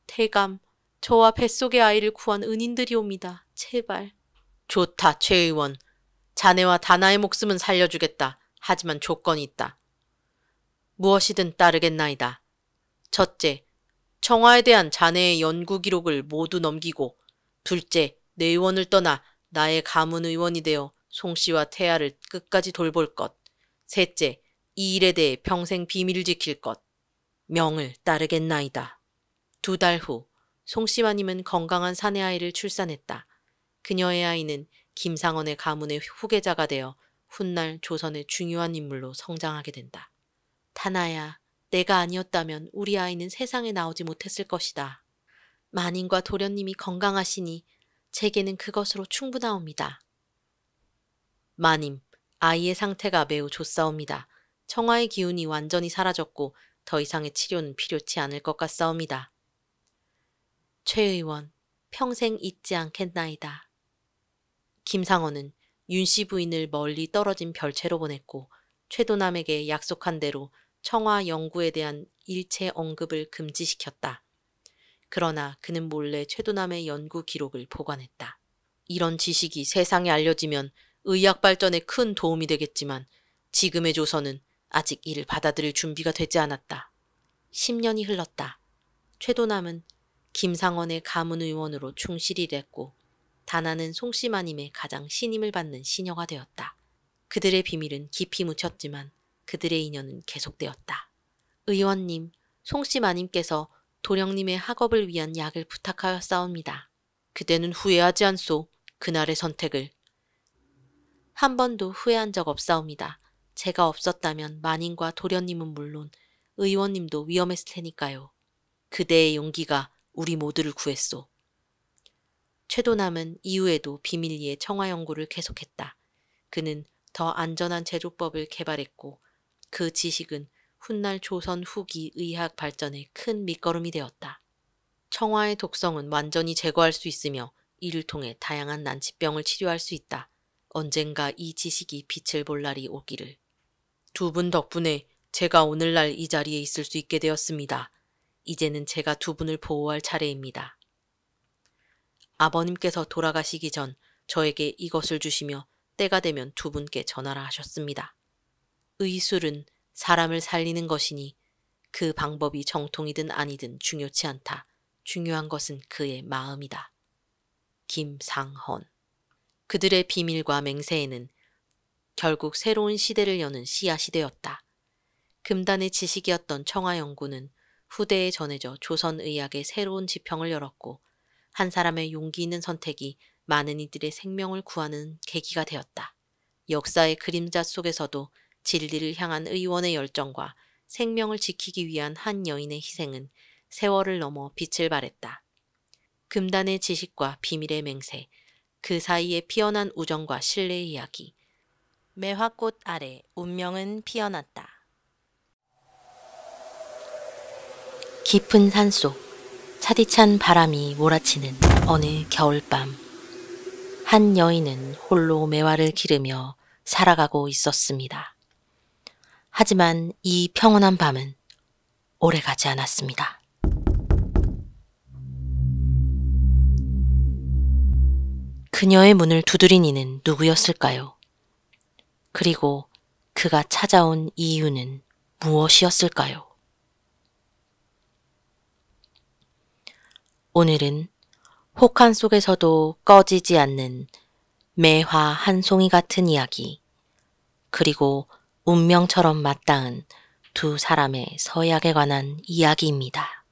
태감, 저와 뱃속의 아이를 구한 은인들이옵니다. 제발. 좋다, 최 의원. 자네와 다나의 목숨은 살려주겠다. 하지만 조건이 있다. 무엇이든 따르겠나이다. 첫째, 청화에 대한 자네의 연구 기록을 모두 넘기고, 둘째, 내 의원을 떠나 나의 가문 의원이 되어 송씨와 태아를 끝까지 돌볼 것. 셋째, 이 일에 대해 평생 비밀을 지킬 것. 명을 따르겠나이다. 2달 후, 송씨마님은 건강한 사내 아이를 출산했다. 그녀의 아이는 김상원의 가문의 후계자가 되어 훗날 조선의 중요한 인물로 성장하게 된다. 다나야, 내가 아니었다면 우리 아이는 세상에 나오지 못했을 것이다. 마님과 도련님이 건강하시니 제게는 그것으로 충분하옵니다. 마님, 아이의 상태가 매우 좋사옵니다. 청아의 기운이 완전히 사라졌고 더 이상의 치료는 필요치 않을 것 같사옵니다. 최 의원, 평생 잊지 않겠나이다. 김상원은 윤씨 부인을 멀리 떨어진 별채로 보냈고 최도남에게 약속한 대로 청아 연구에 대한 일체 언급을 금지시켰다. 그러나 그는 몰래 최도남의 연구 기록을 보관했다. 이런 지식이 세상에 알려지면 의학 발전에 큰 도움이 되겠지만 지금의 조선은 아직 이를 받아들일 준비가 되지 않았다. 10년이 흘렀다. 최도남은 김상원의 가문 의원으로 충실히 일했고 다나는 송씨마님의 가장 신임을 받는 시녀가 되었다. 그들의 비밀은 깊이 묻혔지만 그들의 인연은 계속되었다. 의원님, 송씨마님께서 도령님의 학업을 위한 약을 부탁하였사옵니다. 그대는 후회하지 않소. 그날의 선택을. 한 번도 후회한 적 없사옵니다. 제가 없었다면 마님과 도련님은 물론 의원님도 위험했을 테니까요. 그대의 용기가 우리 모두를 구했소. 최도남은 이후에도 비밀리에 청화 연구를 계속했다. 그는 더 안전한 제조법을 개발했고 그 지식은 훗날 조선 후기 의학 발전에 큰 밑거름이 되었다. 청화의 독성은 완전히 제거할 수 있으며 이를 통해 다양한 난치병을 치료할 수 있다. 언젠가 이 지식이 빛을 볼 날이 오기를. 두 분 덕분에 제가 오늘날 이 자리에 있을 수 있게 되었습니다. 이제는 제가 두 분을 보호할 차례입니다. 아버님께서 돌아가시기 전 저에게 이것을 주시며 때가 되면 두 분께 전하라 하셨습니다. 의술은 사람을 살리는 것이니 그 방법이 정통이든 아니든 중요치 않다. 중요한 것은 그의 마음이다. 김상헌. 그들의 비밀과 맹세에는 결국 새로운 시대를 여는 씨앗이 되었다. 금단의 지식이었던 청화연구는 후대에 전해져 조선의학의 새로운 지평을 열었고 한 사람의 용기 있는 선택이 많은 이들의 생명을 구하는 계기가 되었다. 역사의 그림자 속에서도 진리를 향한 의원의 열정과 생명을 지키기 위한 한 여인의 희생은 세월을 넘어 빛을 발했다. 금단의 지식과 비밀의 맹세, 그 사이에 피어난 우정과 신뢰의 이야기. 매화꽃 아래 운명은 피어났다. 깊은 산속, 차디찬 바람이 몰아치는 어느 겨울밤. 한 여인은 홀로 매화를 기르며 살아가고 있었습니다. 하지만 이 평온한 밤은 오래가지 않았습니다. 그녀의 문을 두드린 이는 누구였을까요? 그리고 그가 찾아온 이유는 무엇이었을까요? 오늘은 혹한 속에서도 꺼지지 않는 매화 한 송이 같은 이야기, 그리고 운명처럼 맞닿은 두 사람의 서약에 관한 이야기입니다.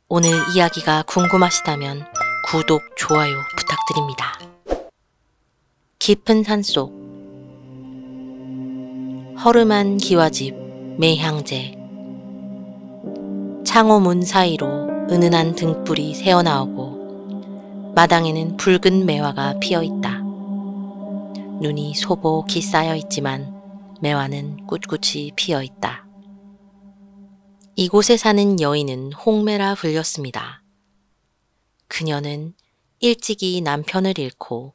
오늘 이야기가 궁금하시다면 구독, 좋아요 부탁드립니다. 깊은 산속, 허름한 기와집 매향제. 창호문 사이로 은은한 등불이 새어나오고 마당에는 붉은 매화가 피어있다. 눈이 소복히 쌓여있지만 매화는 꿋꿋이 피어있다. 이곳에 사는 여인은 홍매라 불렸습니다. 그녀는 일찍이 남편을 잃고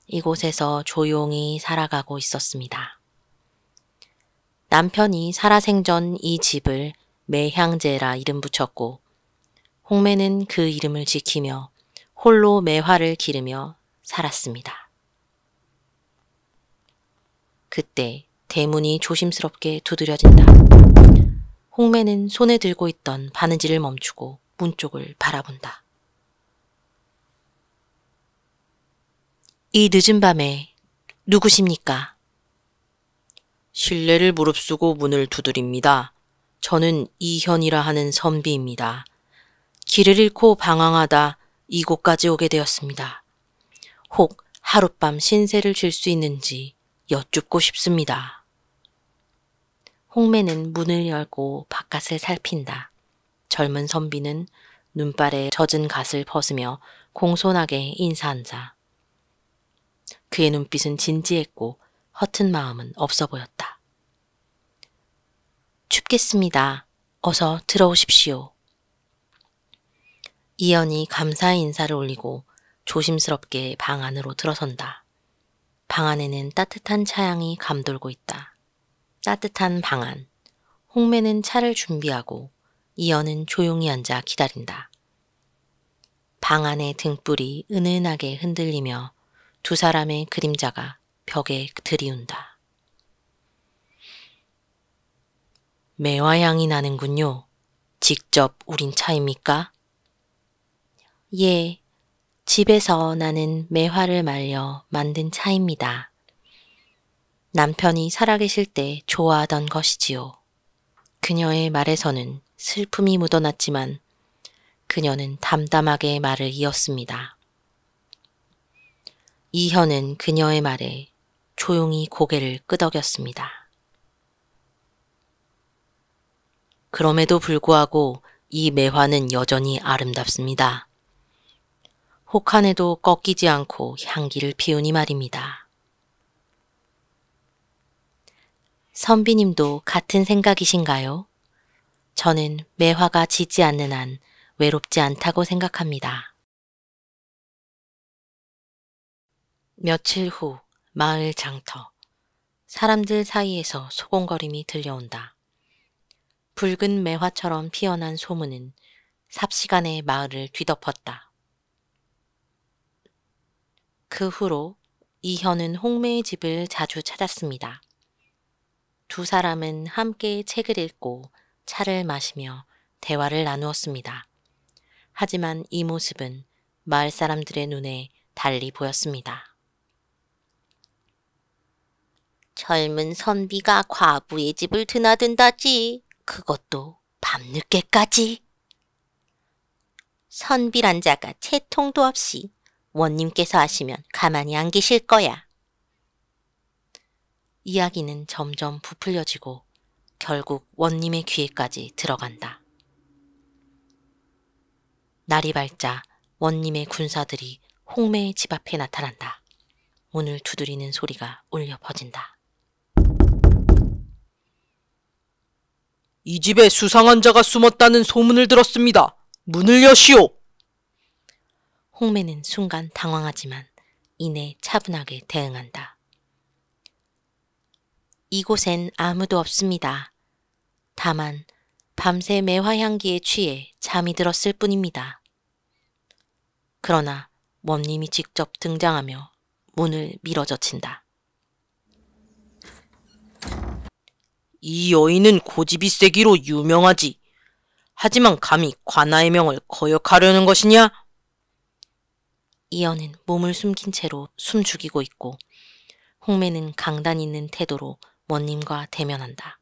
이곳에서 조용히 살아가고 있었습니다. 남편이 살아생전 이 집을 매향제라 이름 붙였고 홍매는 그 이름을 지키며 홀로 매화를 기르며 살았습니다. 그때 대문이 조심스럽게 두드려진다. 홍매는 손에 들고 있던 바느질을 멈추고 문 쪽을 바라본다. 이 늦은 밤에 누구십니까? 실례를 무릅쓰고 문을 두드립니다. 저는 이현이라 하는 선비입니다. 길을 잃고 방황하다 이곳까지 오게 되었습니다. 혹 하룻밤 신세를 질 수 있는지 여쭙고 싶습니다. 홍매는 문을 열고 바깥을 살핀다. 젊은 선비는 눈발에 젖은 갓을 벗으며 공손하게 인사한다. 그의 눈빛은 진지했고 허튼 마음은 없어 보였다. 춥겠습니다. 어서 들어오십시오. 이연이 감사의 인사를 올리고 조심스럽게 방 안으로 들어선다. 방 안에는 따뜻한 차향이 감돌고 있다. 따뜻한 방 안. 홍매는 차를 준비하고 이연은 조용히 앉아 기다린다. 방 안의 등불이 은은하게 흔들리며 두 사람의 그림자가 벽에 들이운다. 매화향이 나는군요. 직접 우린 차입니까? 예, 집에서 나는 매화를 말려 만든 차입니다. 남편이 살아계실 때 좋아하던 것이지요. 그녀의 말에서는 슬픔이 묻어났지만 그녀는 담담하게 말을 이었습니다. 이현은 그녀의 말에 조용히 고개를 끄덕였습니다. 그럼에도 불구하고 이 매화는 여전히 아름답습니다. 혹한에도 꺾이지 않고 향기를 피우니 말입니다. 선비님도 같은 생각이신가요? 저는 매화가 지지 않는 한 외롭지 않다고 생각합니다. 며칠 후 마을 장터. 사람들 사이에서 소곤거림이 들려온다. 붉은 매화처럼 피어난 소문은 삽시간에 마을을 뒤덮었다. 그 후로 이현은 홍매의 집을 자주 찾았습니다. 두 사람은 함께 책을 읽고 차를 마시며 대화를 나누었습니다. 하지만 이 모습은 마을 사람들의 눈에 달리 보였습니다. 젊은 선비가 과부의 집을 드나든다지. 그것도 밤늦게까지. 선비란 자가 채통도 없이 원님께서 하시면 가만히 안 계실 거야. 이야기는 점점 부풀려지고 결국 원님의 귀에까지 들어간다. 날이 밝자 원님의 군사들이 홍매의 집 앞에 나타난다. 문을 두드리는 소리가 울려 퍼진다. 이 집에 수상한 자가 숨었다는 소문을 들었습니다. 문을 여시오. 홍매는 순간 당황하지만 이내 차분하게 대응한다. 이곳엔 아무도 없습니다. 다만 밤새 매화향기에 취해 잠이 들었을 뿐입니다. 그러나 원님이 직접 등장하며 문을 밀어젖힌다. 이 여인은 고집이 세기로 유명하지. 하지만 감히 관아의 명을 거역하려는 것이냐? 이연은 몸을 숨긴 채로 숨죽이고 있고 홍매는 강단 있는 태도로 원님과 대면한다.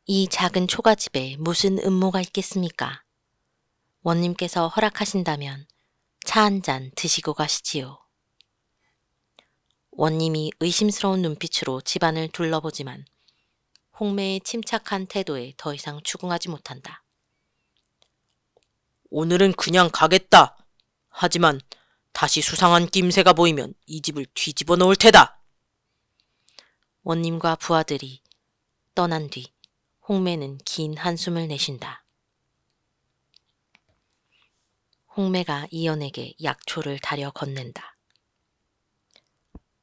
이 작은 초가집에 무슨 음모가 있겠습니까? 원님께서 허락하신다면 차 한 잔 드시고 가시지요. 원님이 의심스러운 눈빛으로 집안을 둘러보지만 홍매의 침착한 태도에 더 이상 추궁하지 못한다. 오늘은 그냥 가겠다. 하지만 다시 수상한 낌새가 보이면 이 집을 뒤집어 놓을 테다. 원님과 부하들이 떠난 뒤 홍매는 긴 한숨을 내쉰다. 홍매가 이연에게 약초를 다려 건넨다.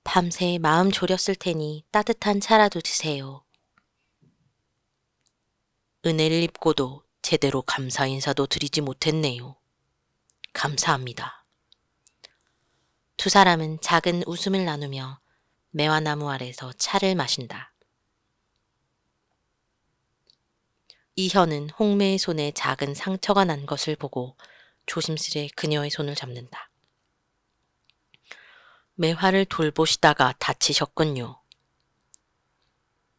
밤새 마음 졸였을 테니 따뜻한 차라도 드세요. 은혜를 입고도 제대로 감사 인사도 드리지 못했네요. 감사합니다. 두 사람은 작은 웃음을 나누며 매화나무 아래서 차를 마신다. 이현은 홍매의 손에 작은 상처가 난 것을 보고 조심스레 그녀의 손을 잡는다. 매화를 돌보시다가 다치셨군요.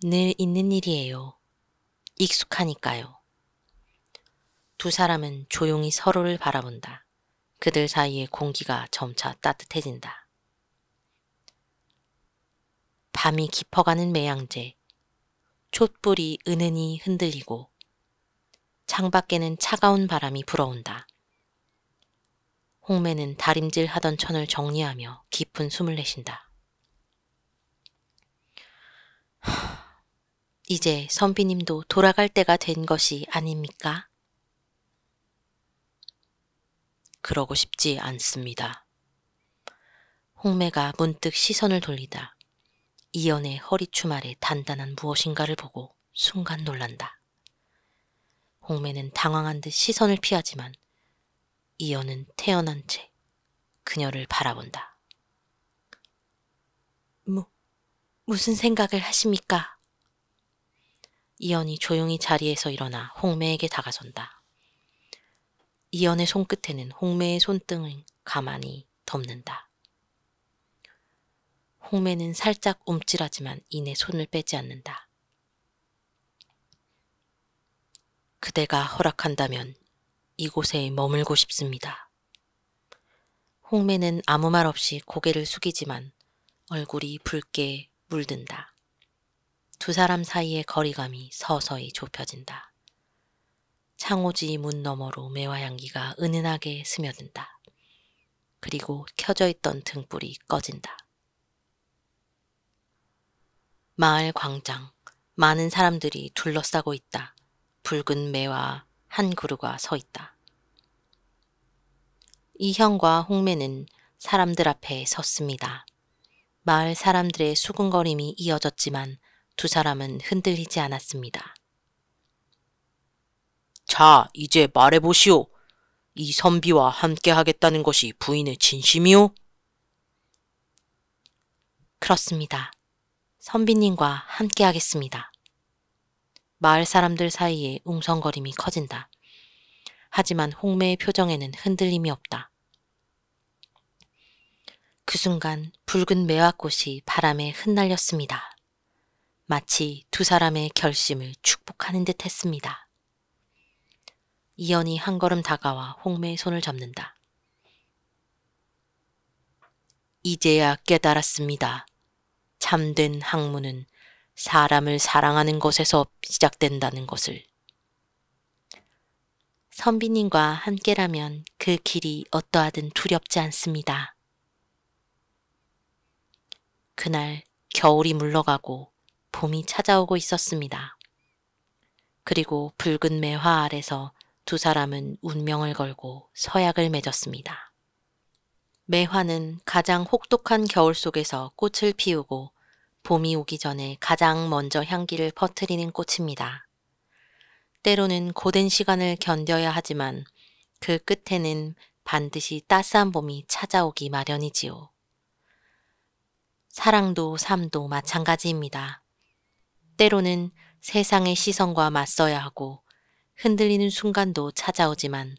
늘 있는 일이에요. 익숙하니까요. 두 사람은 조용히 서로를 바라본다. 그들 사이의 공기가 점차 따뜻해진다. 밤이 깊어가는 매양제. 촛불이 은은히 흔들리고 창밖에는 차가운 바람이 불어온다. 홍매는 다림질 하던 천을 정리하며 깊은 숨을 내쉰다. 이제 선비님도 돌아갈 때가 된 것이 아닙니까? 그러고 싶지 않습니다. 홍매가 문득 시선을 돌리다 이연의 허리춤 아래 단단한 무엇인가를 보고 순간 놀란다. 홍매는 당황한 듯 시선을 피하지만 이연은 태어난 채 그녀를 바라본다. 무슨 생각을 하십니까? 이연이 조용히 자리에서 일어나 홍매에게 다가선다. 이연의 손끝에는 홍매의 손등을 가만히 덮는다. 홍매는 살짝 움찔하지만 이내 손을 빼지 않는다. 그대가 허락한다면 이곳에 머물고 싶습니다. 홍매는 아무 말 없이 고개를 숙이지만 얼굴이 붉게 물든다. 두 사람 사이의 거리감이 서서히 좁혀진다. 창호지 문 너머로 매화 향기가 은은하게 스며든다. 그리고 켜져 있던 등불이 꺼진다. 마을 광장, 많은 사람들이 둘러싸고 있다. 붉은 매와 한 그루가 서 있다. 이형과 홍매는 사람들 앞에 섰습니다. 마을 사람들의 수군거림이 이어졌지만 두 사람은 흔들리지 않았습니다. 자, 이제 말해보시오. 이 선비와 함께 하겠다는 것이 부인의 진심이오? 그렇습니다. 선비님과 함께 하겠습니다. 마을 사람들 사이에 웅성거림이 커진다. 하지만 홍매의 표정에는 흔들림이 없다. 그 순간 붉은 매화꽃이 바람에 흩날렸습니다. 마치 두 사람의 결심을 축복하는 듯 했습니다. 이연이 한 걸음 다가와 홍매의 손을 잡는다. 이제야 깨달았습니다. 참된 학문은 사람을 사랑하는 것에서 시작된다는 것을. 선비님과 함께라면 그 길이 어떠하든 두렵지 않습니다. 그날 겨울이 물러가고 봄이 찾아오고 있었습니다. 그리고 붉은 매화 아래서 두 사람은 운명을 걸고 서약을 맺었습니다. 매화는 가장 혹독한 겨울 속에서 꽃을 피우고 봄이 오기 전에 가장 먼저 향기를 퍼뜨리는 꽃입니다. 때로는 고된 시간을 견뎌야 하지만 그 끝에는 반드시 따스한 봄이 찾아오기 마련이지요. 사랑도 삶도 마찬가지입니다. 때로는 세상의 시선과 맞서야 하고 흔들리는 순간도 찾아오지만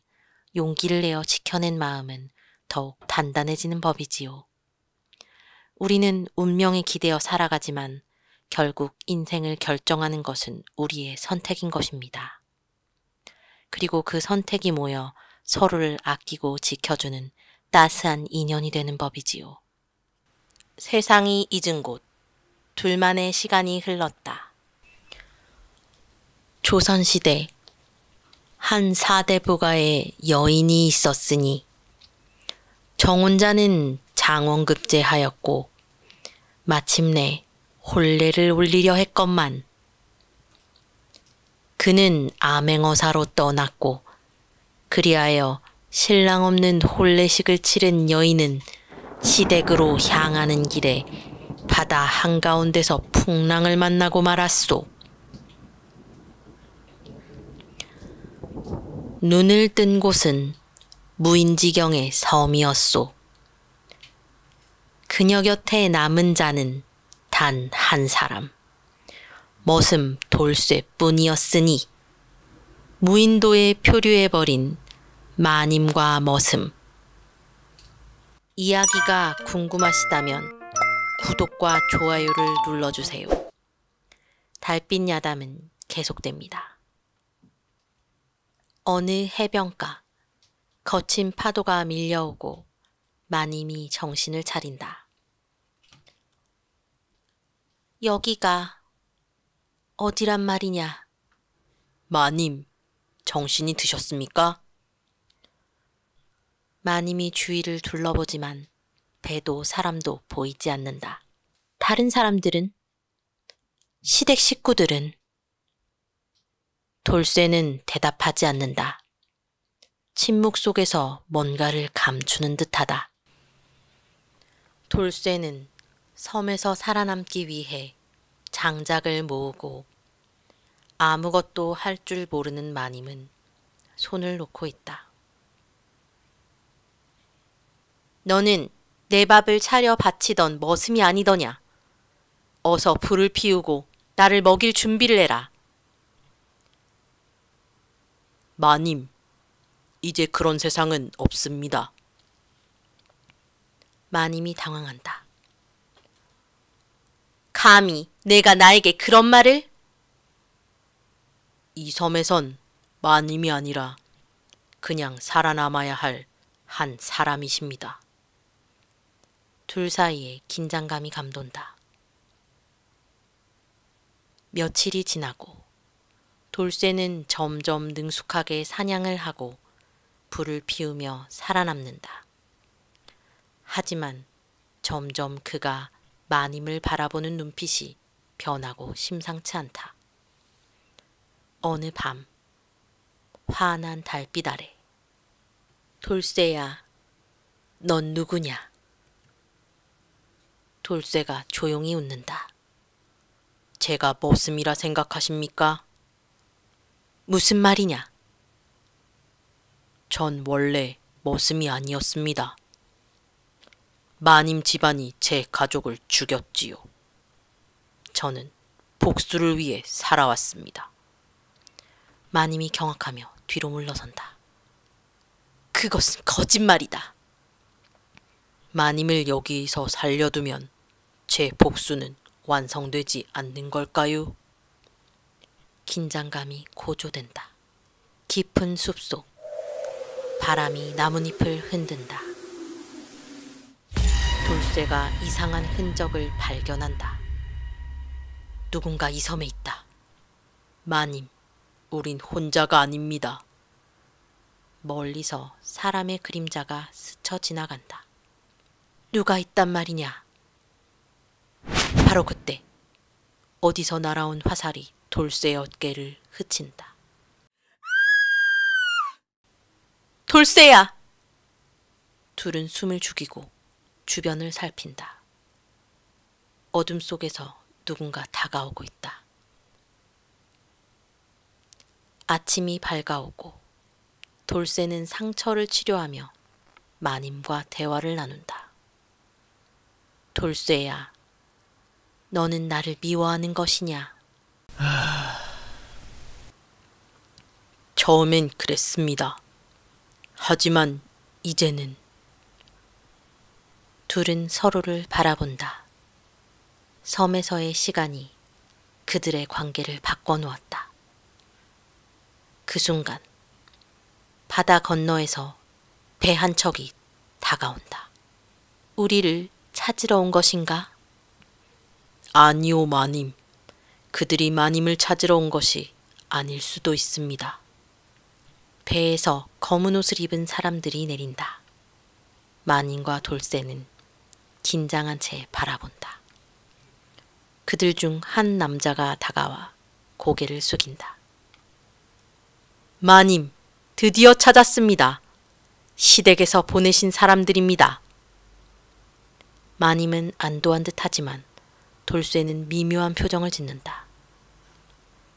용기를 내어 지켜낸 마음은 더욱 단단해지는 법이지요. 우리는 운명에 기대어 살아가지만 결국 인생을 결정하는 것은 우리의 선택인 것입니다. 그리고 그 선택이 모여 서로를 아끼고 지켜주는 따스한 인연이 되는 법이지요. 세상이 잊은 곳, 둘만의 시간이 흘렀다. 조선시대 한 사대부가에 여인이 있었으니 정혼자는 장원급제하였고 마침내 혼례를 올리려 했건만 그는 암행어사로 떠났고 그리하여 신랑 없는 혼례식을 치른 여인은 시댁으로 향하는 길에 바다 한가운데서 풍랑을 만나고 말았소. 눈을 뜬 곳은 무인지경의 섬이었소. 그녀 곁에 남은 자는 단 한 사람, 머슴 돌쇠뿐이었으니 무인도에 표류해버린 마님과 머슴. 이야기가 궁금하시다면 구독과 좋아요를 눌러주세요. 달빛 야담은 계속됩니다. 어느 해변가, 거친 파도가 밀려오고 마님이 정신을 차린다. 여기가 어디란 말이냐? 마님, 정신이 드셨습니까? 마님이 주위를 둘러보지만 배도 사람도 보이지 않는다. 다른 사람들은? 시댁 식구들은? 돌쇠는 대답하지 않는다. 침묵 속에서 뭔가를 감추는 듯하다. 돌쇠는 섬에서 살아남기 위해 장작을 모으고 아무것도 할 줄 모르는 마님은 손을 놓고 있다. 너는 내 밥을 차려 바치던 머슴이 아니더냐? 어서 불을 피우고 나를 먹일 준비를 해라. 마님, 이제 그런 세상은 없습니다. 마님이 당황한다. 감히 내가 나에게 그런 말을? 이 섬에선 마님이 아니라 그냥 살아남아야 할 한 사람이십니다. 둘 사이에 긴장감이 감돈다. 며칠이 지나고 돌쇠는 점점 능숙하게 사냥을 하고 불을 피우며 살아남는다. 하지만 점점 그가 마님을 바라보는 눈빛이 변하고 심상치 않다. 어느 밤 환한 달빛 아래 돌쇠야, 넌 누구냐? 돌쇠가 조용히 웃는다. 제가 머슴이라 생각하십니까? 무슨 말이냐? 전 원래 머슴이 아니었습니다. 마님 집안이 제 가족을 죽였지요. 저는 복수를 위해 살아왔습니다. 마님이 경악하며 뒤로 물러선다. 그것은 거짓말이다. 마님을 여기서 살려두면 제 복수는 완성되지 않는 걸까요? 긴장감이 고조된다. 깊은 숲속 바람이 나뭇잎을 흔든다. 돌쇠가 이상한 흔적을 발견한다. 누군가 이 섬에 있다. 마님, 우린 혼자가 아닙니다. 멀리서 사람의 그림자가 스쳐 지나간다. 누가 있단 말이냐? 바로 그때 어디서 날아온 화살이 돌쇠의 어깨를 스친다. 돌쇠야! 둘은 숨을 죽이고 주변을 살핀다. 어둠 속에서 누군가 다가오고 있다. 아침이 밝아오고 돌쇠는 상처를 치료하며 마님과 대화를 나눈다. 돌쇠야, 너는 나를 미워하는 것이냐? 처음엔 그랬습니다. 하지만 이제는. 둘은 서로를 바라본다. 섬에서의 시간이 그들의 관계를 바꿔놓았다. 그 순간 바다 건너에서 배 한 척이 다가온다. 우리를 찾으러 온 것인가? 아니오, 마님. 그들이 마님을 찾으러 온 것이 아닐 수도 있습니다. 배에서 검은 옷을 입은 사람들이 내린다. 마님과 돌쇠는 긴장한 채 바라본다. 그들 중 한 남자가 다가와 고개를 숙인다. 마님, 드디어 찾았습니다. 시댁에서 보내신 사람들입니다. 마님은 안도한 듯 하지만 돌쇠는 미묘한 표정을 짓는다.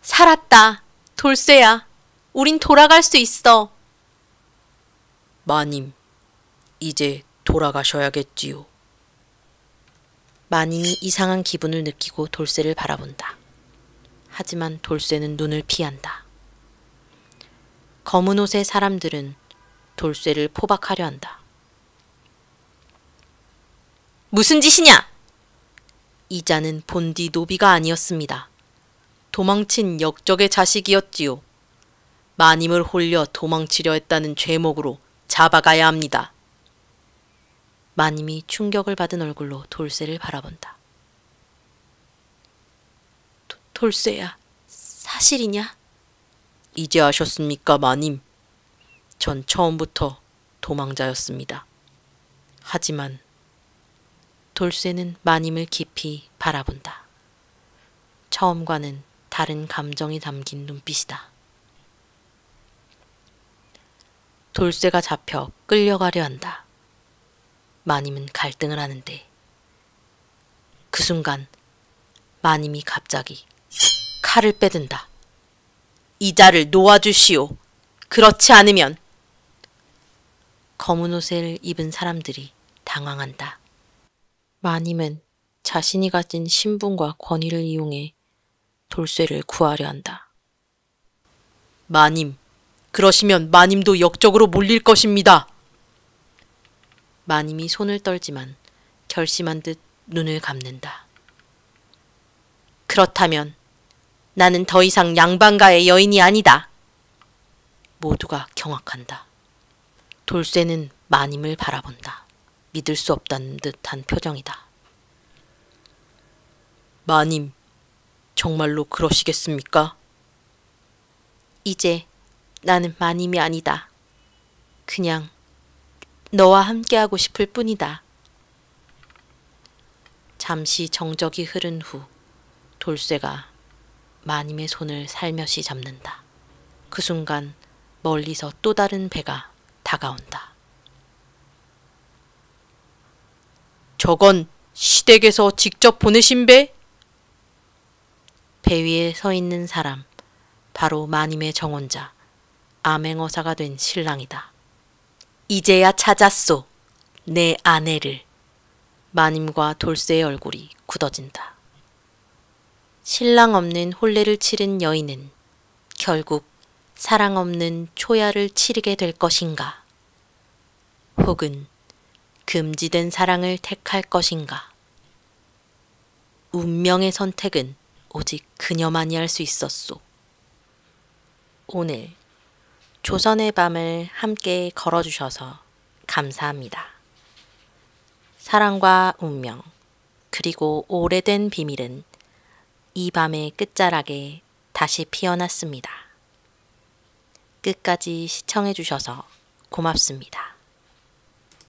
살았다! 돌쇠야! 우린 돌아갈 수 있어! 마님, 이제 돌아가셔야겠지요. 마님이 이상한 기분을 느끼고 돌쇠를 바라본다. 하지만 돌쇠는 눈을 피한다. 검은 옷의 사람들은 돌쇠를 포박하려 한다. 무슨 짓이냐? 이자는 본디 노비가 아니었습니다. 도망친 역적의 자식이었지요. 마님을 홀려 도망치려 했다는 죄목으로 잡아가야 합니다. 마님이 충격을 받은 얼굴로 돌쇠를 바라본다. 돌쇠야, 사실이냐? 이제 아셨습니까, 마님? 전 처음부터 도망자였습니다. 하지만 돌쇠는 마님을 깊이 바라본다. 처음과는 다른 감정이 담긴 눈빛이다. 돌쇠가 잡혀 끌려가려 한다. 마님은 갈등을 하는데 그 순간 마님이 갑자기 칼을 빼든다. 이 자를 놓아주시오. 그렇지 않으면. 검은 옷을 입은 사람들이 당황한다. 마님은 자신이 가진 신분과 권위를 이용해 돌쇠를 구하려 한다. 마님, 그러시면 마님도 역적으로 몰릴 것입니다. 마님이 손을 떨지만 결심한 듯 눈을 감는다. 그렇다면 나는 더 이상 양반가의 여인이 아니다. 모두가 경악한다. 돌쇠는 마님을 바라본다. 믿을 수 없다는 듯한 표정이다. 마님, 정말로 그러시겠습니까? 이제 나는 마님이 아니다. 그냥 너와 함께하고 싶을 뿐이다. 잠시 정적이 흐른 후 돌쇠가 마님의 손을 살며시 잡는다. 그 순간 멀리서 또 다른 배가 다가온다. 저건 시댁에서 직접 보내신 배? 배 위에 서 있는 사람, 바로 마님의 정혼자, 암행어사가 된 신랑이다. 이제야 찾았소, 내 아내를. 마님과 돌쇠의 얼굴이 굳어진다. 신랑 없는 혼례를 치른 여인은 결국 사랑 없는 초야를 치르게 될 것인가? 혹은 금지된 사랑을 택할 것인가? 운명의 선택은 오직 그녀만이 할 수 있었소. 오늘 조선의 밤을 함께 걸어주셔서 감사합니다. 사랑과 운명, 그리고 오래된 비밀은 이 밤의 끝자락에 다시 피어났습니다. 끝까지 시청해주셔서 고맙습니다.